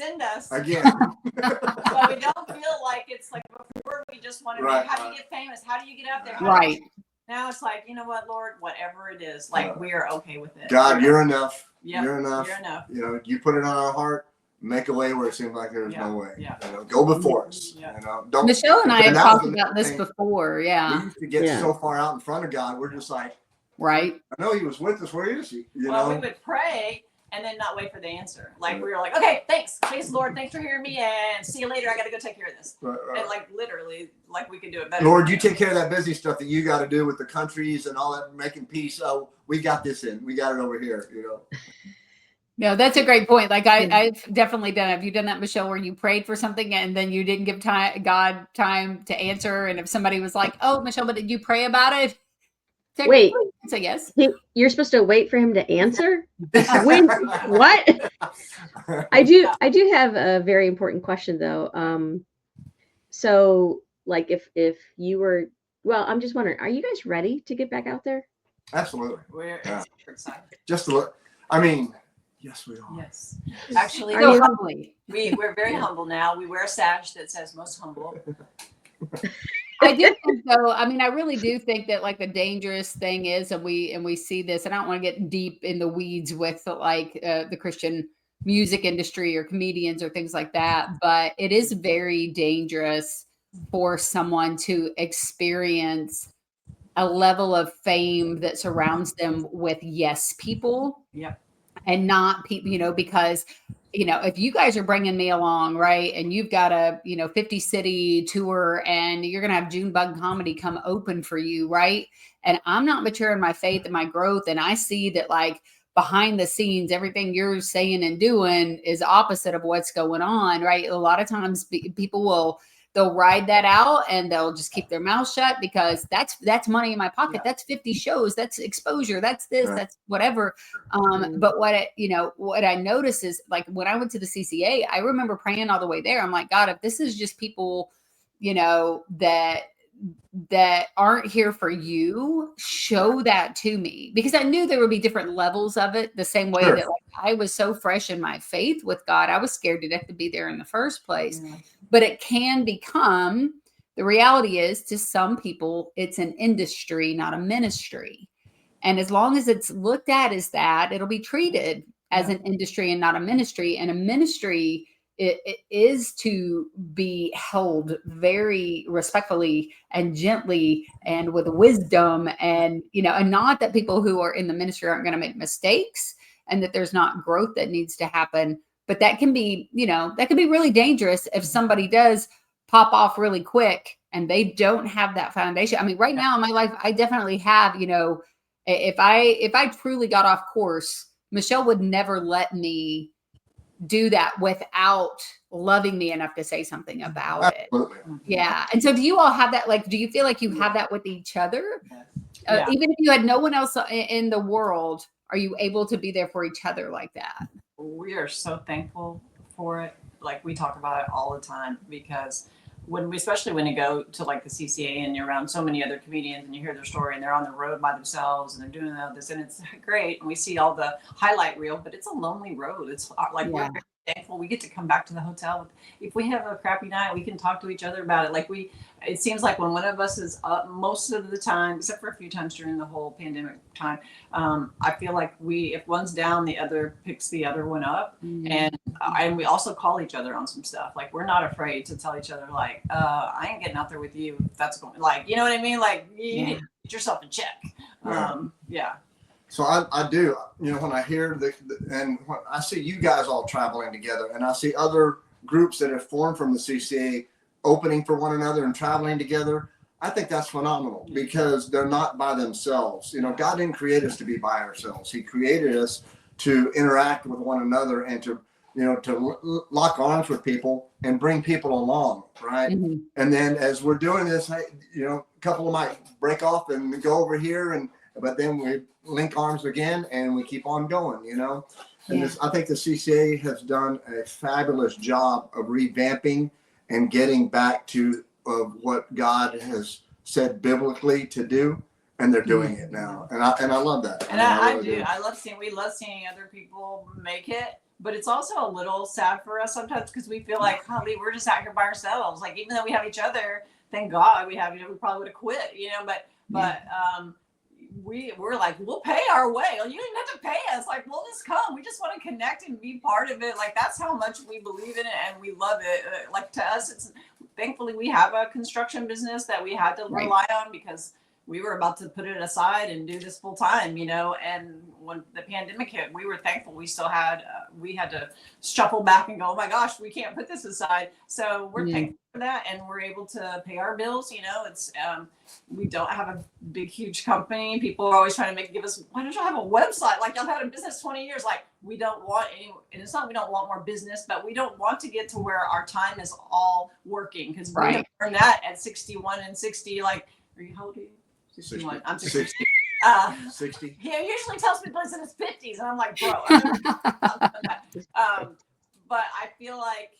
again. But we don't feel like it's like before. We just want to be, how do you get famous? How do you get out there? Right. Now it's like, you know what, Lord, whatever it is, like, we are okay with it. God, you're enough. Yep, You're enough. You're enough. You put it on our heart. make a way where it seems like there's Yeah, no way. yeah. You know, go before us. Yeah. You know, don't. Michelle and I have that talked was about this thing. before. We Yeah. used to get Yeah. so far out in front of God, we're just like, Right. I know He was with us. Where is He? You Well, know. we would pray and then not wait for the answer. Like we were like, okay, thanks, praise the Lord, thanks for hearing me, and see you later. I got to go take care of this. Right, right. And like literally, like we could do it better. Lord, you take care of that busy stuff that you got to do with the countries and all that, making peace. Oh, we got this in. We got it over here. You know. No, that's a great point. Like I've definitely done it. Have you done that, Michelle, where you prayed for something and then you didn't give God time to answer? And if somebody was like, "Oh, Michelle, but did you pray about it?" Wait. I'd say yes. You're supposed to wait for him to answer? When? What? I do have a very important question though. So like if you were, well, I'm just wondering, are you guys ready to get back out there? Absolutely. We're Yeah. super excited. Just to look. I mean, yes, we are. Yes. Actually, Are So you- humbly. we're very humble now. We wear a sash that says most humble. I do think though, I mean, I really do think that like the dangerous thing is, and we see this, and I don't want to get deep in the weeds with like the Christian music industry or comedians or things like that, but it is very dangerous for someone to experience a level of fame that surrounds them with yes people. Yep. And not people, you know, because, you know, if you guys are bringing me along, right, and you've got a, 50 city tour and you're going to have Junebug Comedy come open for you, right? And I'm not mature in my faith and my growth. And I see that like behind the scenes, everything you're saying and doing is opposite of what's going on, right? A lot of times people they'll ride that out and they'll just keep their mouth shut because that's money in my pocket. Yeah. That's 50 shows. That's exposure. That's this, Right. that's whatever. But what I notice is like when I went to the CCA, I remember praying all the way there. I'm like, God, if this is just people, that aren't here for you, show that to me, because I knew there would be different levels of it. The same way Sure. that like, I was so fresh in my faith with God, I was scared to death to be there in the first place. Yeah. But it can become, the reality is to some people, it's an industry, not a ministry. And as long as it's looked at as that, it'll be treated as an industry and not a ministry. And a ministry, it is to be held very respectfully and gently and with wisdom, and and not that people who are in the ministry aren't going to make mistakes and that there's not growth that needs to happen. But that can be, that can be really dangerous if somebody does pop off really quick and they don't have that foundation. I mean, right now in my life, I definitely have, if I truly got off course, Michelle would never let me do that without loving me enough to say something about it. Absolutely. Yeah. And so do you all have that? Like, do you feel like you have that with each other? Yeah. Even if you had no one else in the world, are you able to be there for each other like that? We are so thankful for it. Like we talk about it all the time, because especially when you go to like the CCA and you're around so many other comedians and you hear their story and they're on the road by themselves and they're doing all this, and it's great. And we see all the highlight reel, but it's a lonely road. It's like, we're very thankful we get to come back to the hotel. If we have a crappy night, we can talk to each other about it. Like it seems like when one of us is up most of the time, except for a few times during the whole pandemic time, I feel like if one's down, the other picks the other one up. And we also call each other on some stuff. Like we're not afraid to tell each other, like, I ain't getting out there with you. If that's going, like, you know what I mean? Like you need to get yourself in check. Yeah. So I do, when I hear and when I see you guys all traveling together, and I see other groups that have formed from the CCA opening for one another and traveling together, I think that's phenomenal, because they're not by themselves. God didn't create us to be by ourselves. He created us to interact with one another and to lock arms with people and bring people along, right? Mm-hmm. And then as we're doing this, a couple of might break off and go over here, but then we link arms again and we keep on going, And I think the CCA has done a fabulous job of revamping and getting back to what God has said biblically to do, and they're doing it now. And I love that. And I really do. We love seeing other people make it. But it's also a little sad for us sometimes, because we feel like, golly, we're just out here by ourselves. Like, even though we have each other, thank God we have, we probably would have quit, but we're like, we'll pay our way. You don't even have to pay us. Like, we'll just come. We just want to connect and be part of it. Like, that's how much we believe in it and we love it. Like, to us, it's thankfully we have a construction business that we had to rely on because we were about to put it aside and do this full time, and when the pandemic hit, we were thankful we still had, we had to shuffle back and go, oh my gosh, we can't put this aside. So we're thankful for that. And we're able to pay our bills. It's, we don't have a big, huge company. People are always trying to give us, why don't you have a website? Like, y'all had a business 20 years. Like, we don't want any, and it's not, we don't want more business, but we don't want to get to where our time is all working. Cause we have learned that at 61 and 60, like, how old are you? 61. I'm 60. 60. He usually tells people he's in his 50s, and I'm like, bro. But I feel like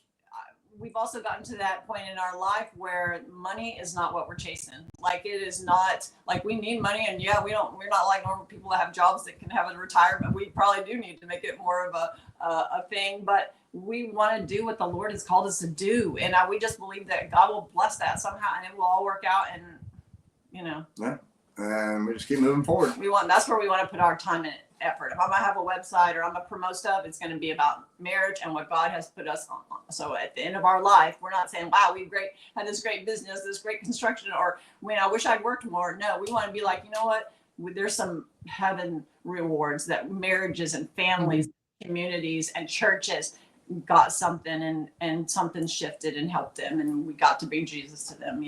we've also gotten to that point in our life where money is not what we're chasing. Like, it is not like we need money, and we're not like normal people that have jobs that can have a retirement. We probably do need to make it more of a thing, but we want to do what the Lord has called us to do, and we just believe that God will bless that somehow, and it will all work out. And Yeah. And we just keep moving forward. That's where we want to put our time and effort. If I'm gonna have a website or I'm gonna promote stuff, it's gonna be about marriage and what God has put us on. So at the end of our life, we're not saying, wow, we've had this great business, this great construction, or when I wish I'd worked more. No, we want to be like, you know what? There's some heaven rewards that marriages and families, communities and churches got something and something shifted and helped them, and we got to bring Jesus to them,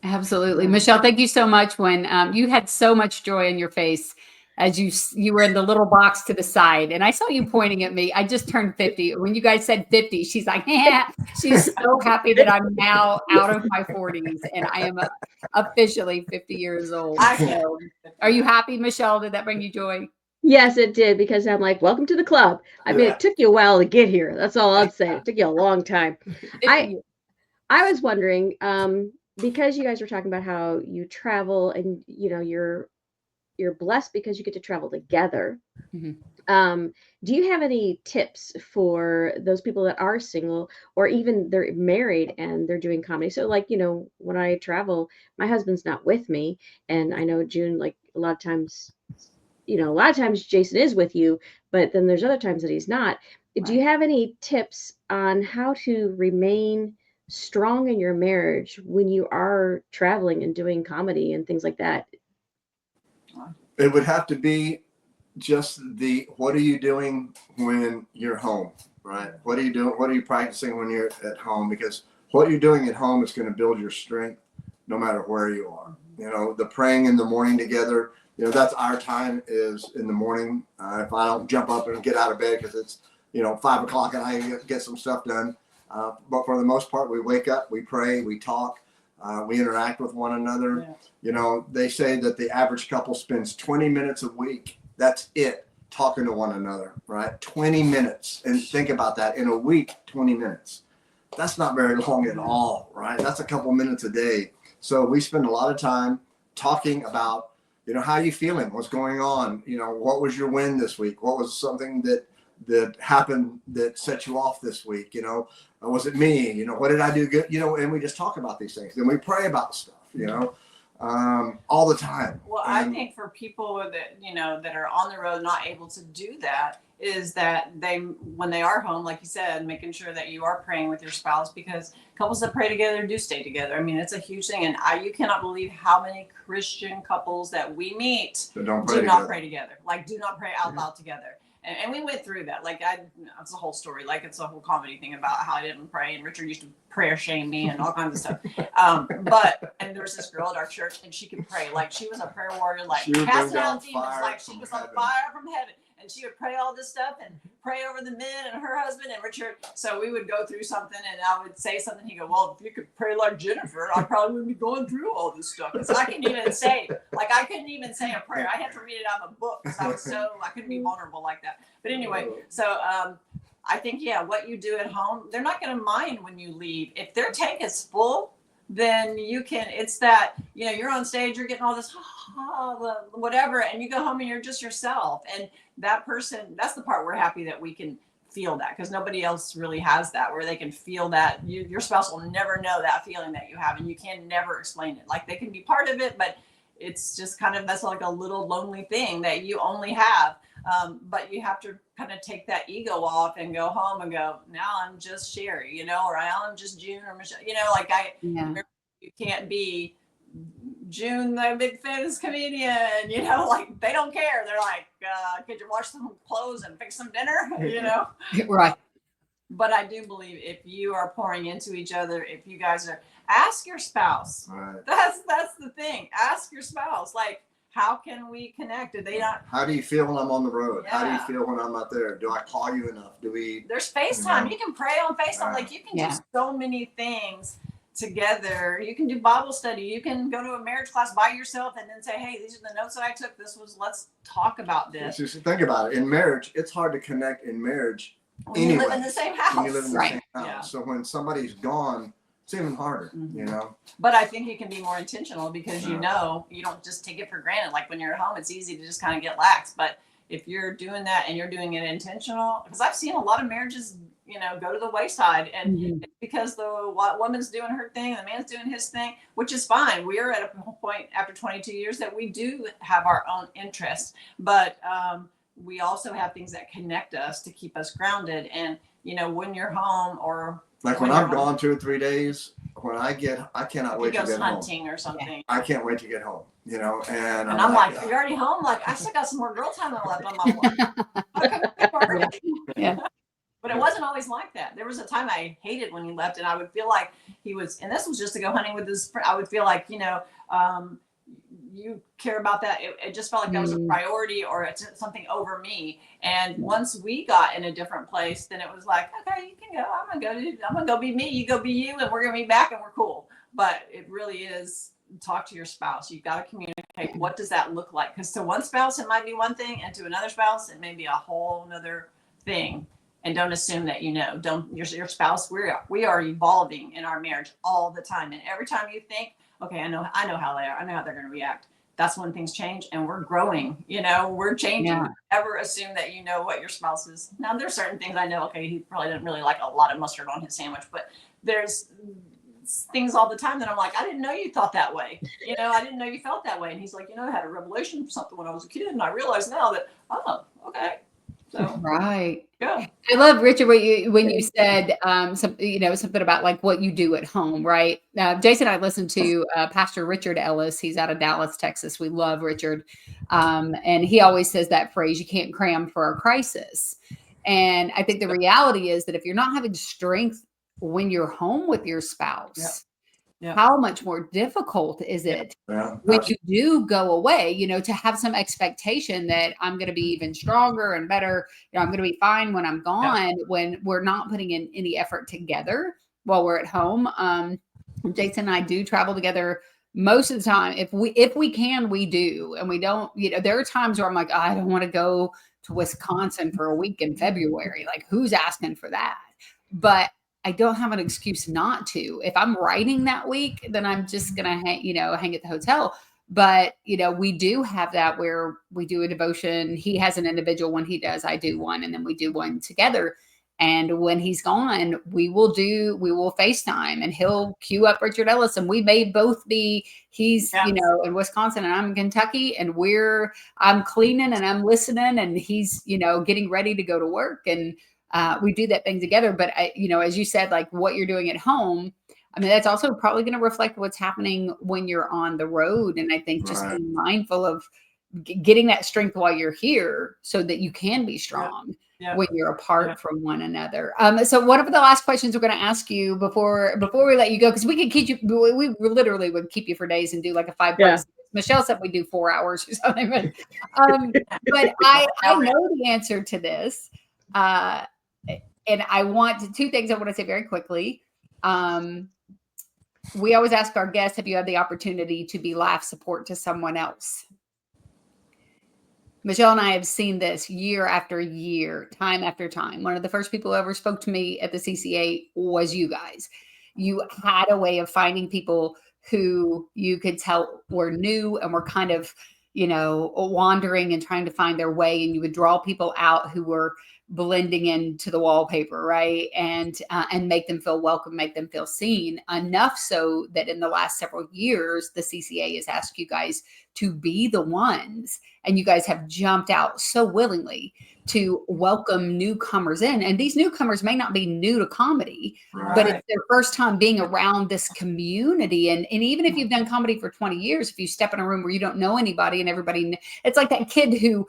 Absolutely. Michele, thank you so much. When you had so much joy in your face as you were in the little box to the side, and I saw you pointing at me. I just turned 50. When you guys said 50, she's like, yeah, she's so happy that I'm now out of my 40s and I am officially 50 years old. So, are you happy, Michele? Did that bring you joy? Yes, it did, because I'm like, welcome to the club. I mean, it took you a while to get here. That's all I'd say. It took you a long time. I was wondering, because you guys were talking about how you travel and you're blessed because you get to travel together. Do you have any tips for those people that are single or even they're married and they're doing comedy? So like, when I travel, my husband's not with me, and I know June, like a lot of times Jason is with you, but then there's other times that he's not. Do you have any tips on how to remain strong in your marriage when you are traveling and doing comedy and things like that? It would have to be just what are you doing when you're home, right? What are you doing? What are you practicing when you're at home? Because what you're doing at home is going to build your strength no matter where you are. The praying in the morning together, that's our time, is in the morning. If I don't jump up and get out of bed because it's 5 o'clock and I get some stuff done. But for the most part, we wake up, we pray, we talk, we interact with one another. They say that the average couple spends 20 minutes a week. That's it, talking to one another, right? 20 minutes. And think about that. In a week, 20 minutes. That's not very long at all, right? That's a couple minutes a day. So we spend a lot of time talking about, how you feeling? What's going on? What was your win this week? What was something that happened that set you off this week? Was it me? What did I do good? And we just talk about these things. And we pray about stuff, all the time. Well, I think for people that, that are on the road, not able to do that, is that when they are home, like you said, making sure that you are praying with your spouse, because couples that pray together do stay together. I mean, it's a huge thing. And you cannot believe how many Christian couples that we meet do not pray together. Like, do not pray out loud together. And we went through that. Like, it's a whole story. Like, it's a whole comedy thing about how I didn't pray, and Richard used to prayer shame me and all kinds of stuff. And there was this girl at our church, and she could pray. Like, she was a prayer warrior, like casting out demons. Like, she was on fire from heaven. And she would pray all this stuff and pray over the men and her husband and Richard. So we would go through something and I would say something. He'd go, well, if you could pray like Jennifer, I probably wouldn't be going through all this stuff. So I couldn't even say a prayer. I had to read it out of a book because I couldn't be vulnerable like that. But anyway, so I think, what you do at home, they're not going to mind when you leave. If their tank is full, then it's that, you're on stage, you're getting all this, whatever, and you go home and you're just yourself. And that person, that's the part we're happy that we can feel that, because nobody else really has that, where they can feel that. Your spouse will never know that feeling that you have, and you can never explain it. Like, they can be part of it, but it's just kind of, that's like a little lonely thing that you only have. But you have to kind of take that ego off and go home and go, now I'm just Sheri, you know, or now I'm just June or Michelle, you know, like you can't be June, the big famous comedian, you know, like they don't care. They're like, could you wash some clothes and fix some dinner, you know? Right. But I do believe if you are pouring into each other, if you guys are, ask your spouse. Right. That's the thing. Ask your spouse, like, how can we connect? Do they not? How do you feel when I'm on the road? How do you Yeah. feel when I'm out there? Do I call you enough? Do we? There's FaceTime. know? You can pray on FaceTime. Right. Like you can Yeah. do so many things together. You can do Bible study. You can go to a marriage class by yourself and then say, hey, these are the notes that I took. Let's talk about this. Just think about it. In marriage, it's hard to connect in marriage When you live anyway. in the same house. when you live in the Right. same house. Yeah. So when somebody's gone, it's even harder, Mhm. you know? But I think you can be more intentional because you Yeah. know, you don't just take it for granted. Like when you're at home, it's easy to just kind of get lax. But if you're doing that and you're doing it intentional, because I've seen a lot of marriages, you know, go to the wayside, and Mhm. it's because the woman's doing her thing, the man's doing his thing, which is fine. We're at a point after 22 years that we do have our own interests, but we also have things that connect us to keep us grounded. And you know, when you're home, or Like when you're I'm home, gone 2 or 3 days, I cannot if he wait to goes get home. hunting or something. I can't wait to get home, you know? And And I'm like, you're already home? Like, I still got some more girl time left on my watch. Yeah. But it wasn't always like that. There was a time I hated when he left, and I would feel like he was, and this was just to go hunting with his friend. I would feel like, you know, you care about that. It just felt like that was a priority, or it's something over me. And once we got in a different place, then it was like, okay, you can go. I'm gonna go be me. You go be you, and we're gonna be back, and we're cool. But it really is, talk to your spouse. You've got to communicate. What does that look like? Because to one spouse it might be one thing, and to another spouse it may be a whole nother thing. And don't assume that you know. Don't your spouse. We are evolving in our marriage all the time, and every time you think, okay, I know how they are. I know how they're going to react. That's when things change, and we're growing. You know, we're changing. Yeah. Never assume that you know what your spouse is. Now, there's certain things I know. Okay, he probably didn't really like a lot of mustard on his sandwich, but there's things all the time that I'm like, I didn't know you thought that way. You know, I didn't know you felt that way. And he's like, you know, I had a revelation of something when I was a kid, and I realize now that, oh, okay. So Right. yeah. I love, Richard, when you said something about like what you do at home, right? Jason and I listened to Pastor Richard Ellis. He's out of Dallas, Texas. We love Richard, and he always says that phrase: "You can't cram for a crisis." And I think the reality is that if you're not having strength when you're home with your spouse, Yeah. how much more difficult is it Yeah. when you do go away, you know, to have some expectation that I'm going to be even stronger and better, you know, I'm going to be fine when I'm gone, when we're not putting in any effort together while we're at home. Jason and I do travel together most of the time. If we can, we do. And we don't, you know, there are times where I'm like, I don't want to go to Wisconsin for a week in February. Like, who's asking for that? But I don't have an excuse not to. If I'm writing that week, then I'm just going to hang at the hotel. But, you know, we do have that where we do a devotion. He has an individual one he does, I do one, and then we do one together. And when he's gone, we will FaceTime, and he'll queue up Richard Ellis, and we may both be, he's, you know, in Wisconsin and I'm in Kentucky, and I'm cleaning and I'm listening, and he's, you know, getting ready to go to work, and we do that thing together. But as you said, like what you're doing at home, I mean, that's also probably going to reflect what's happening when you're on the road. And I think just being mindful of getting that strength while you're here so that you can be strong when you're apart from one another. So one of the last questions we're going to ask you before we let you go, because we could keep you, we literally would keep you for days and do like a 5-part series. Michelle said we do 4 hours or something, but I know the answer to this. And I want two things I want to say very quickly. We always ask our guests, have you had the opportunity to be laugh support to someone else? Michelle and I have seen this year after year, time after time. One of the first people who ever spoke to me at the CCA was you guys. You had a way of finding people who you could tell were new and were kind of, you know, wandering and trying to find their way. And you would draw people out who were blending into the wallpaper, right? And make them feel welcome, make them feel seen, enough so that in the last several years, the CCA has asked you guys to be the ones, and you guys have jumped out so willingly to welcome newcomers in. And these newcomers may not be new to comedy, but it's their first time being around this community. And even if you've done comedy for 20 years, if you step in a room where you don't know anybody and everybody, it's like that kid who,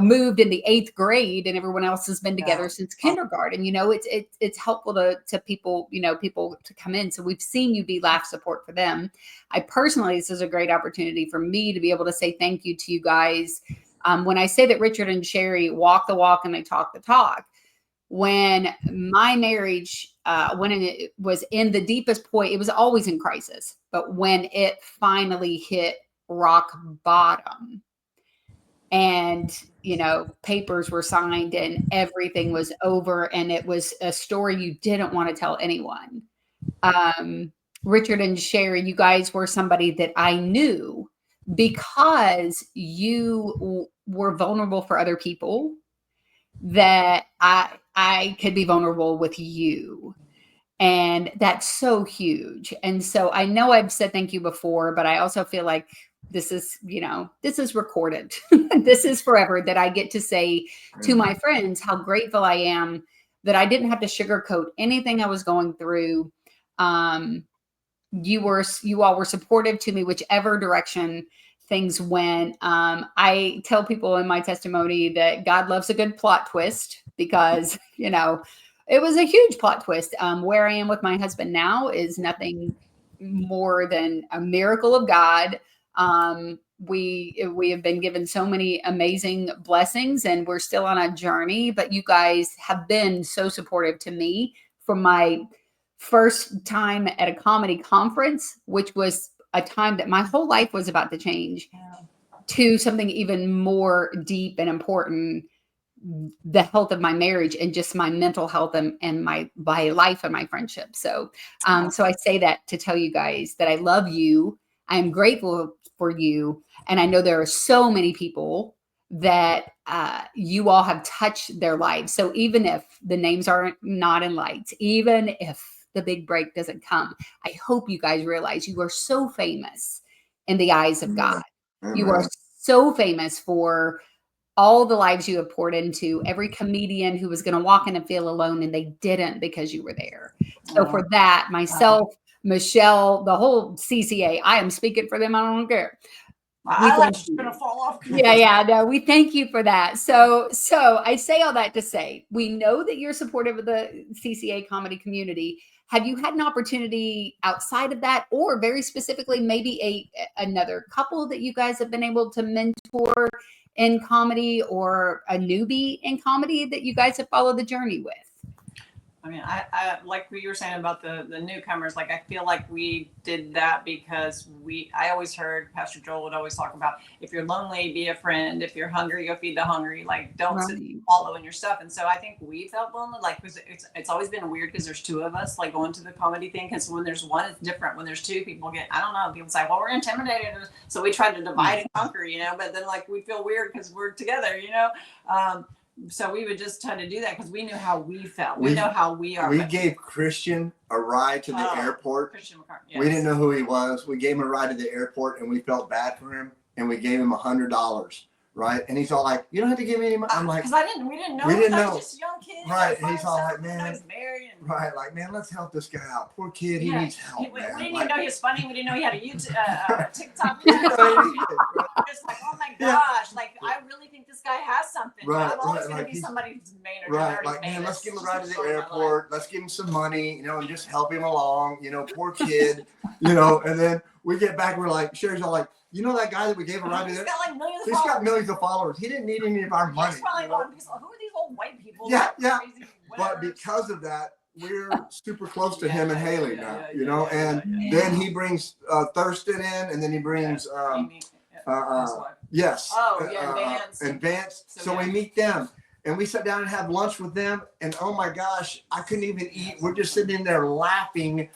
moved in the 8th grade and everyone else has been together since kindergarten. It's helpful to people, people to come in. So we've seen you be laugh support for them. I personally, this is a great opportunity for me to be able to say thank you to you guys. When I say that Richard and Sheri walk the walk and they talk the talk, when my marriage, when it was in the deepest point, it was always in crisis, but when it finally hit rock bottom and, papers were signed and everything was over and it was a story you didn't want to tell anyone. Richard and Sheri, you guys were somebody that I knew because you were vulnerable for other people, that I could be vulnerable with you. And that's so huge. And so I know I've said thank you before, but I also feel like this is recorded. This is forever, that I get to say to my friends how grateful I am that I didn't have to sugarcoat anything I was going through. You all were supportive to me, whichever direction things went. I tell people in my testimony that God loves a good plot twist, because, it was a huge plot twist. Where I am with my husband now is nothing more than a miracle of God. We have been given so many amazing blessings, and we're still on a journey, but you guys have been so supportive to me from my first time at a comedy conference, which was a time that my whole life was about to change, to something even more deep and important, the health of my marriage and just my mental health and my life and my friendship. So, so I say that to tell you guys that I love you. I'm grateful for you. And I know there are so many people that you all have touched their lives. So even if the names are not in lights, even if the big break doesn't come, I hope you guys realize you are so famous in the eyes of God. You are so famous for all the lives you have poured into, every comedian who was going to walk in and feel alone, and they didn't, because you were there. So for that, myself, Michelle, the whole CCA, I am speaking for them. I don't care. I like you're gonna fall off. No, we thank you for that. So I say all that to say, we know that you're supportive of the CCA comedy community. Have you had an opportunity outside of that, or very specifically, maybe another couple that you guys have been able to mentor in comedy, or a newbie in comedy that you guys have followed the journey with? I mean, I like what you were saying about the newcomers. Like, I feel like we did that because I always heard Pastor Joel would always talk about, if you're lonely, be a friend. If you're hungry, go feed the hungry. Like, don't sit and wallow in your stuff. And so I think we felt lonely. Like, it's always been weird because there's two of us, like, going to the comedy thing. Because when there's one, it's different. When there's two, people get, I don't know, people say, well, we're intimidated. So we tried to divide and conquer, but then, like, we feel weird because we're together, So we would just try to do that because we knew how we felt. We know how we are. We gave Christian a ride to the airport. Christian McCartney, yes. We didn't know who he was. We gave him a ride to the airport, and we felt bad for him, and we gave him $100. Right, and he's all like, "You don't have to give me any money." I'm like, "Because we didn't know. We didn't know. Just young kids." Right, and he's all like, "Man, right, like, man, let's help this guy out. Poor kid, he needs help." We man. didn't even know he was funny. We didn't know he had a YouTube, TikTok. Just like, oh my gosh, like, I really think this guy has something. Right, I'm always going like to be somebody who's made or right, like, man, let's give him a ride to the airport. Let's give him some money, and just help him along. Poor kid, And then we get back, we're like, Sheri's all like, that guy that we gave a ride to? He's got like millions. He's got millions of followers. He didn't need any of our money. He's probably going, who are these old white people? Yeah. But because of that, we're super close to him and Haley now, and then he brings Thurston in, and then he brings yes. Oh yeah, Vance. And Vance. So we meet them, and we sat down and have lunch with them, and oh my gosh, I couldn't even eat. We're just sitting in there laughing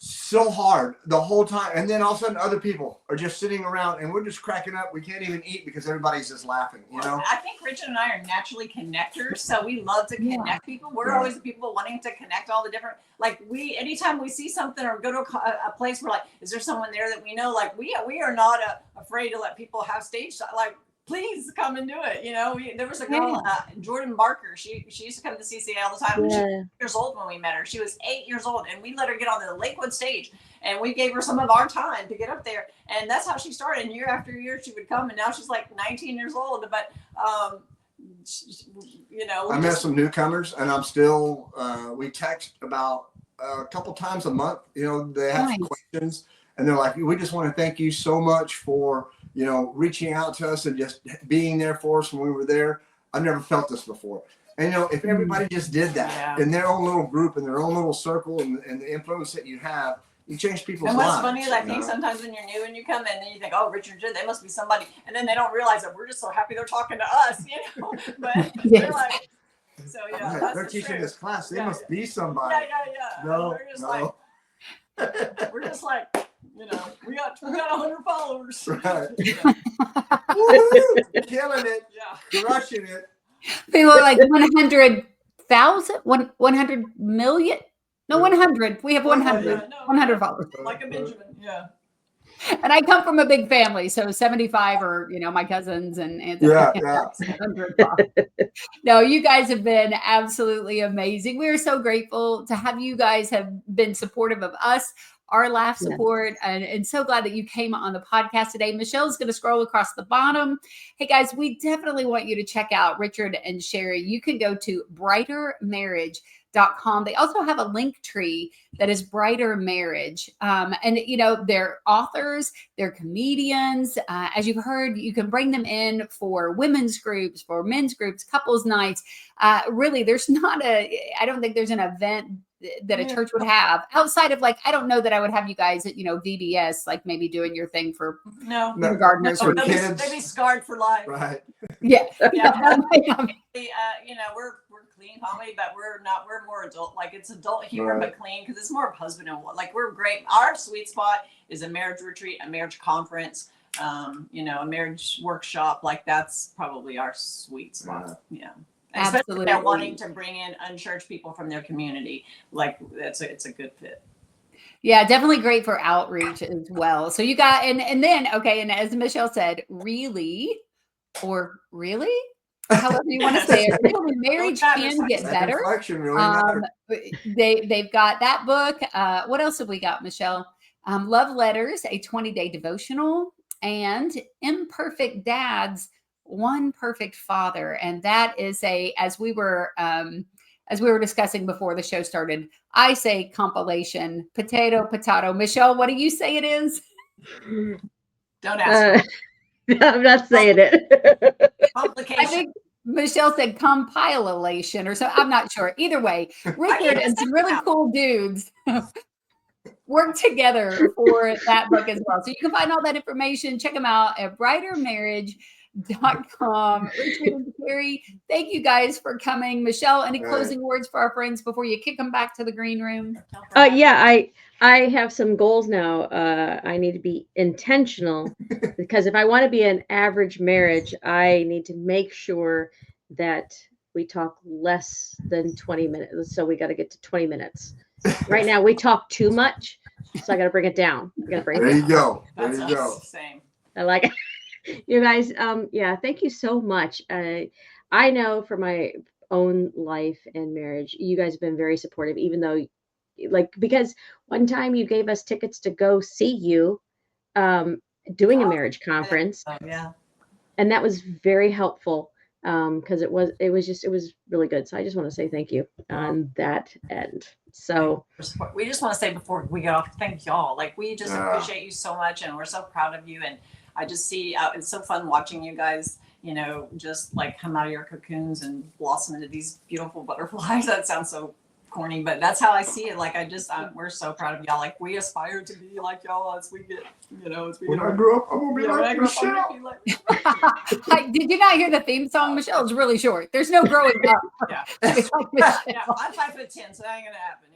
so hard the whole time. And then all of a sudden other people are just sitting around and we're just cracking up. We can't even eat because everybody's just laughing, you know? I think Richard and I are naturally connectors. So we love to connect people. We're always the people wanting to connect all the different, like anytime we see something or go to a place, we're like, is there someone there that we know? Like we are not afraid to let people have stage time. Like, please come and do it. You know, there was a girl, Jordan Barker. She used to come to CCA all the time. She was 8 years old when we met her. She was 8 years old, and we let her get on the Lakewood stage, and we gave her some of our time to get up there. And that's how she started. And year after year, she would come, and now she's like 19 years old. But you know, I met some newcomers, and I'm still. We text about a couple times a month. You know, they have questions, and they're like, "We just want to thank you so much for." You know, reaching out to us and just being there for us when we were there. I've never felt this before. And, you know, if everybody just did that in their own little group, in their own little circle, and the influence that you have, you change people's lives. And what's funny is I think sometimes when you're new and you come in and you think, oh, Richard and June, they must be somebody. And then they don't realize that we're just so happy they're talking to us, you know. But they're like, so, yeah. Right. They're teaching this class. They must be somebody. Yeah. No, we're just like, you know, we got 100 followers. Right. Woo! Killing it. Yeah. Crushing it. People are like 100,000, 100 million. No, 100. We have 100. 100 followers. Like a Benjamin. Yeah. And I come from a big family, so 75 are, you know, my cousins and 100 followers. No, you guys have been absolutely amazing. We are so grateful to have you guys have been supportive of us, our laugh support, and so glad that you came on the podcast today. Michelle's going to scroll across the bottom. Hey guys, we definitely want you to check out Richard and Sheri. You can go to brightermarriage.com. They also have a link tree that is Brighter Marriage. And, you know, they're authors, they're comedians. As you've heard, you can bring them in for women's groups, for men's groups, couples nights. Really, I don't think there's an event that a church would have outside of, like, I don't know that I would have you guys at, you know, VBS, like maybe doing your thing for gardeners for kids. They'd be scarred for life. Right. Yeah. You know, we're clean comedy, but we're more adult. Like, it's adult humor, but clean, because it's more of husband and wife. Like, we're great. Our sweet spot is a marriage retreat, a marriage conference, you know, a marriage workshop. Like, that's probably our sweet spot. Yeah. Especially they're wanting to bring in unchurched people from their community. Like, it's a good fit. Yeah, definitely great for outreach as well. So you got, and then, okay, and as Michelle said, really, or however you want to say it, really, marriage can get better. They've got that book. What else have we got, Michelle? Love Letters, a 20-day devotional, and Imperfect Dads, One Perfect Father. And that is as we were discussing before the show started, I say compilation, potato. Michelle, what do you say it is? Don't ask. I'm not saying it. Complication. I think Michelle said compilation or so. I'm not sure. Either way, Richard and some really cool dudes work together for that book as well. So you can find all that information. Check them out at brightermarriage.com. Richard and Sheri, thank you guys for coming. Michelle, any closing words for our friends before you kick them back to the green room? I have some goals now. I need to be intentional because if I want to be an average marriage, I need to make sure that we talk less than 20 minutes. So we got to get to 20 minutes. Right now we talk too much, so I got to bring it down. There you go. Same. I like it. You guys, thank you so much. I know for my own life and marriage, you guys have been very supportive, even though, because one time you gave us tickets to go see you doing a marriage conference. And that was very helpful because it was really good. So I just want to say thank you on that end. So we just want to say before we get off, thank y'all. Like, we just appreciate you so much, and we're so proud of you. And I just see it's so fun watching you guys, you know, just like come out of your cocoons and blossom into these beautiful butterflies. That sounds so corny, but that's how I see it. Like, we're so proud of y'all. Like, we aspire to be like y'all as we get, you know, as we when I grow up, I'm gonna be like Michelle. Did you not hear the theme song, Michelle? It's really short. There's no growing up. I'm 5'10", so that ain't gonna happen.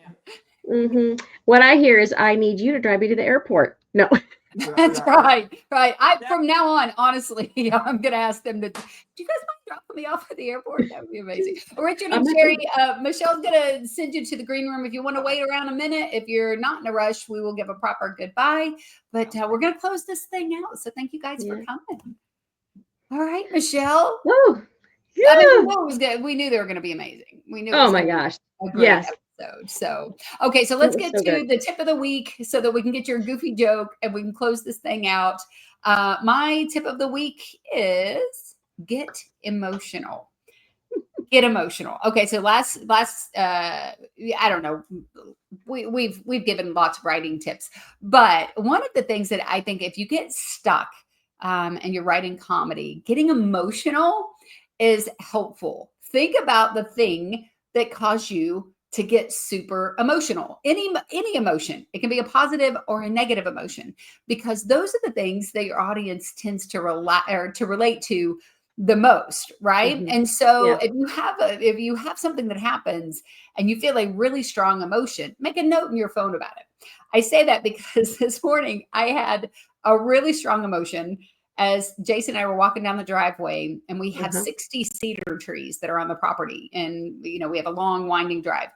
What I hear is, I need you to drive me to the airport. No. That's right. From now on, honestly, I'm going to ask them to. Do you guys mind dropping me off at the airport? That would be amazing. Richard and Sheri, Michelle's going to send you to the green room if you want to wait around a minute. If you're not in a rush, we will give a proper goodbye. But we're going to close this thing out. So thank you guys for coming. All right, Michelle. Woo. I mean, we knew it was good. We knew they were going to be amazing. We knew. Oh my gosh. A great episode. So, okay, so let's get to the tip of the week so that we can get your goofy joke and we can close this thing out. My tip of the week is get emotional. Get emotional. Okay, so last I don't know, we've given lots of writing tips, but one of the things that I think, if you get stuck and you're writing comedy, getting emotional is helpful. Think about the thing that caused you to get super emotional. Any emotion. It can be a positive or a negative emotion, because those are the things that your audience tends to relate to the most, right? And so if you have something that happens and you feel a really strong emotion, make a note in your phone about it. I say that because this morning I had a really strong emotion as Jason and I were walking down the driveway, and we have 60 cedar trees that are on the property. And, we have a long winding drive.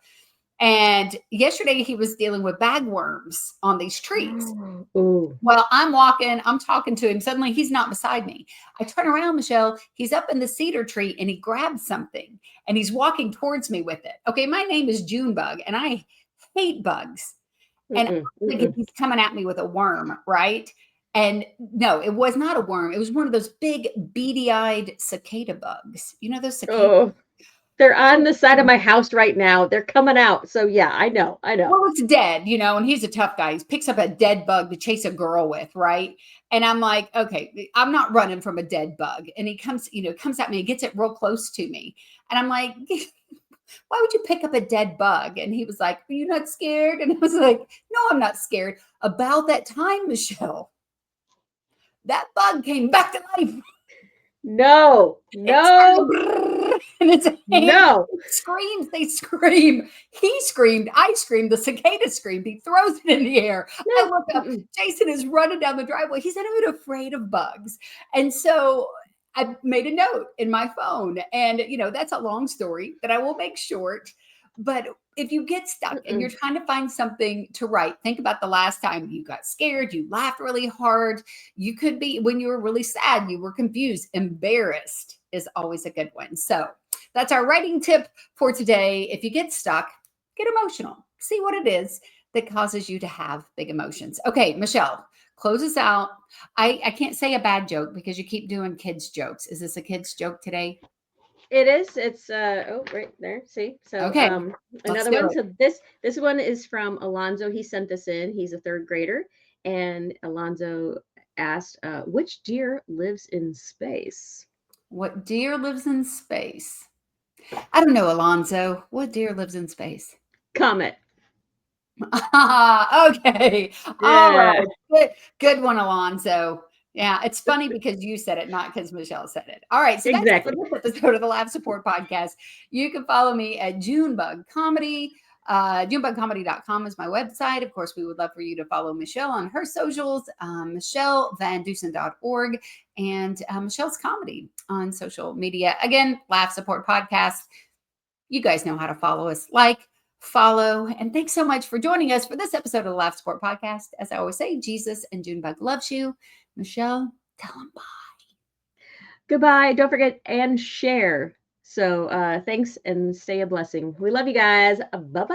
And yesterday he was dealing with bagworms on these trees. Well, I'm talking to him. Suddenly he's not beside me. I turn around, Michelle, he's up in the cedar tree and he grabs something and he's walking towards me with it. Okay. My name is Junebug and I hate bugs. And I'm thinking he's coming at me with a worm, right? And no, it was not a worm. It was one of those big beady-eyed cicada bugs. You know those cicadas? They're on the side of my house right now. They're coming out. So yeah, I know. Well, it's dead, and he's a tough guy. He picks up a dead bug to chase a girl with, right? And I'm like, okay, I'm not running from a dead bug. And he comes at me and gets it real close to me. And I'm like, why would you pick up a dead bug? And he was like, are you not scared? And I was like, no, I'm not scared. About that time, Michelle, that bug came back to life. No. And it's no. Screams. They scream. He screamed. I screamed. The cicada screamed. He throws it in the air. I look up. Jason is running down the driveway. He's not even afraid of bugs. And so I made a note in my phone. And, that's a long story that I will make short. But if you get stuck and you're trying to find something to write, think about the last time you got scared, you laughed really hard. You could be, when you were really sad, you were confused. Embarrassed is always a good one. So that's our writing tip for today. If you get stuck, get emotional. See what it is that causes you to have big emotions. Okay, Michelle, close us out. I can't say a bad joke because you keep doing kids' jokes. Is this a kid's joke today? It is. It's right there. See? So okay. Another one. So this one is from Alonzo. He sent this in. He's a third grader. And Alonzo asked, which deer lives in space? What deer lives in space? I don't know, Alonzo. What deer lives in space? Comet. Okay. All right. Good one, Alonzo. Yeah, it's funny because you said it, not because Michelle said it. All right, so that's it for this episode of the Laugh Support Podcast. You can follow me at Junebug Comedy. JunebugComedy.com is my website. Of course, we would love for you to follow Michelle on her socials, MichelleVanDusen.org, and Michelle's Comedy on social media. Again, Laugh Support Podcast. You guys know how to follow us. Follow, and thanks so much for joining us for this episode of the Laugh Support Podcast. As I always say, Jesus and Junebug loves you. Michelle, tell them bye. Goodbye. Don't forget and share. So thanks and stay a blessing. We love you guys. Bye-bye.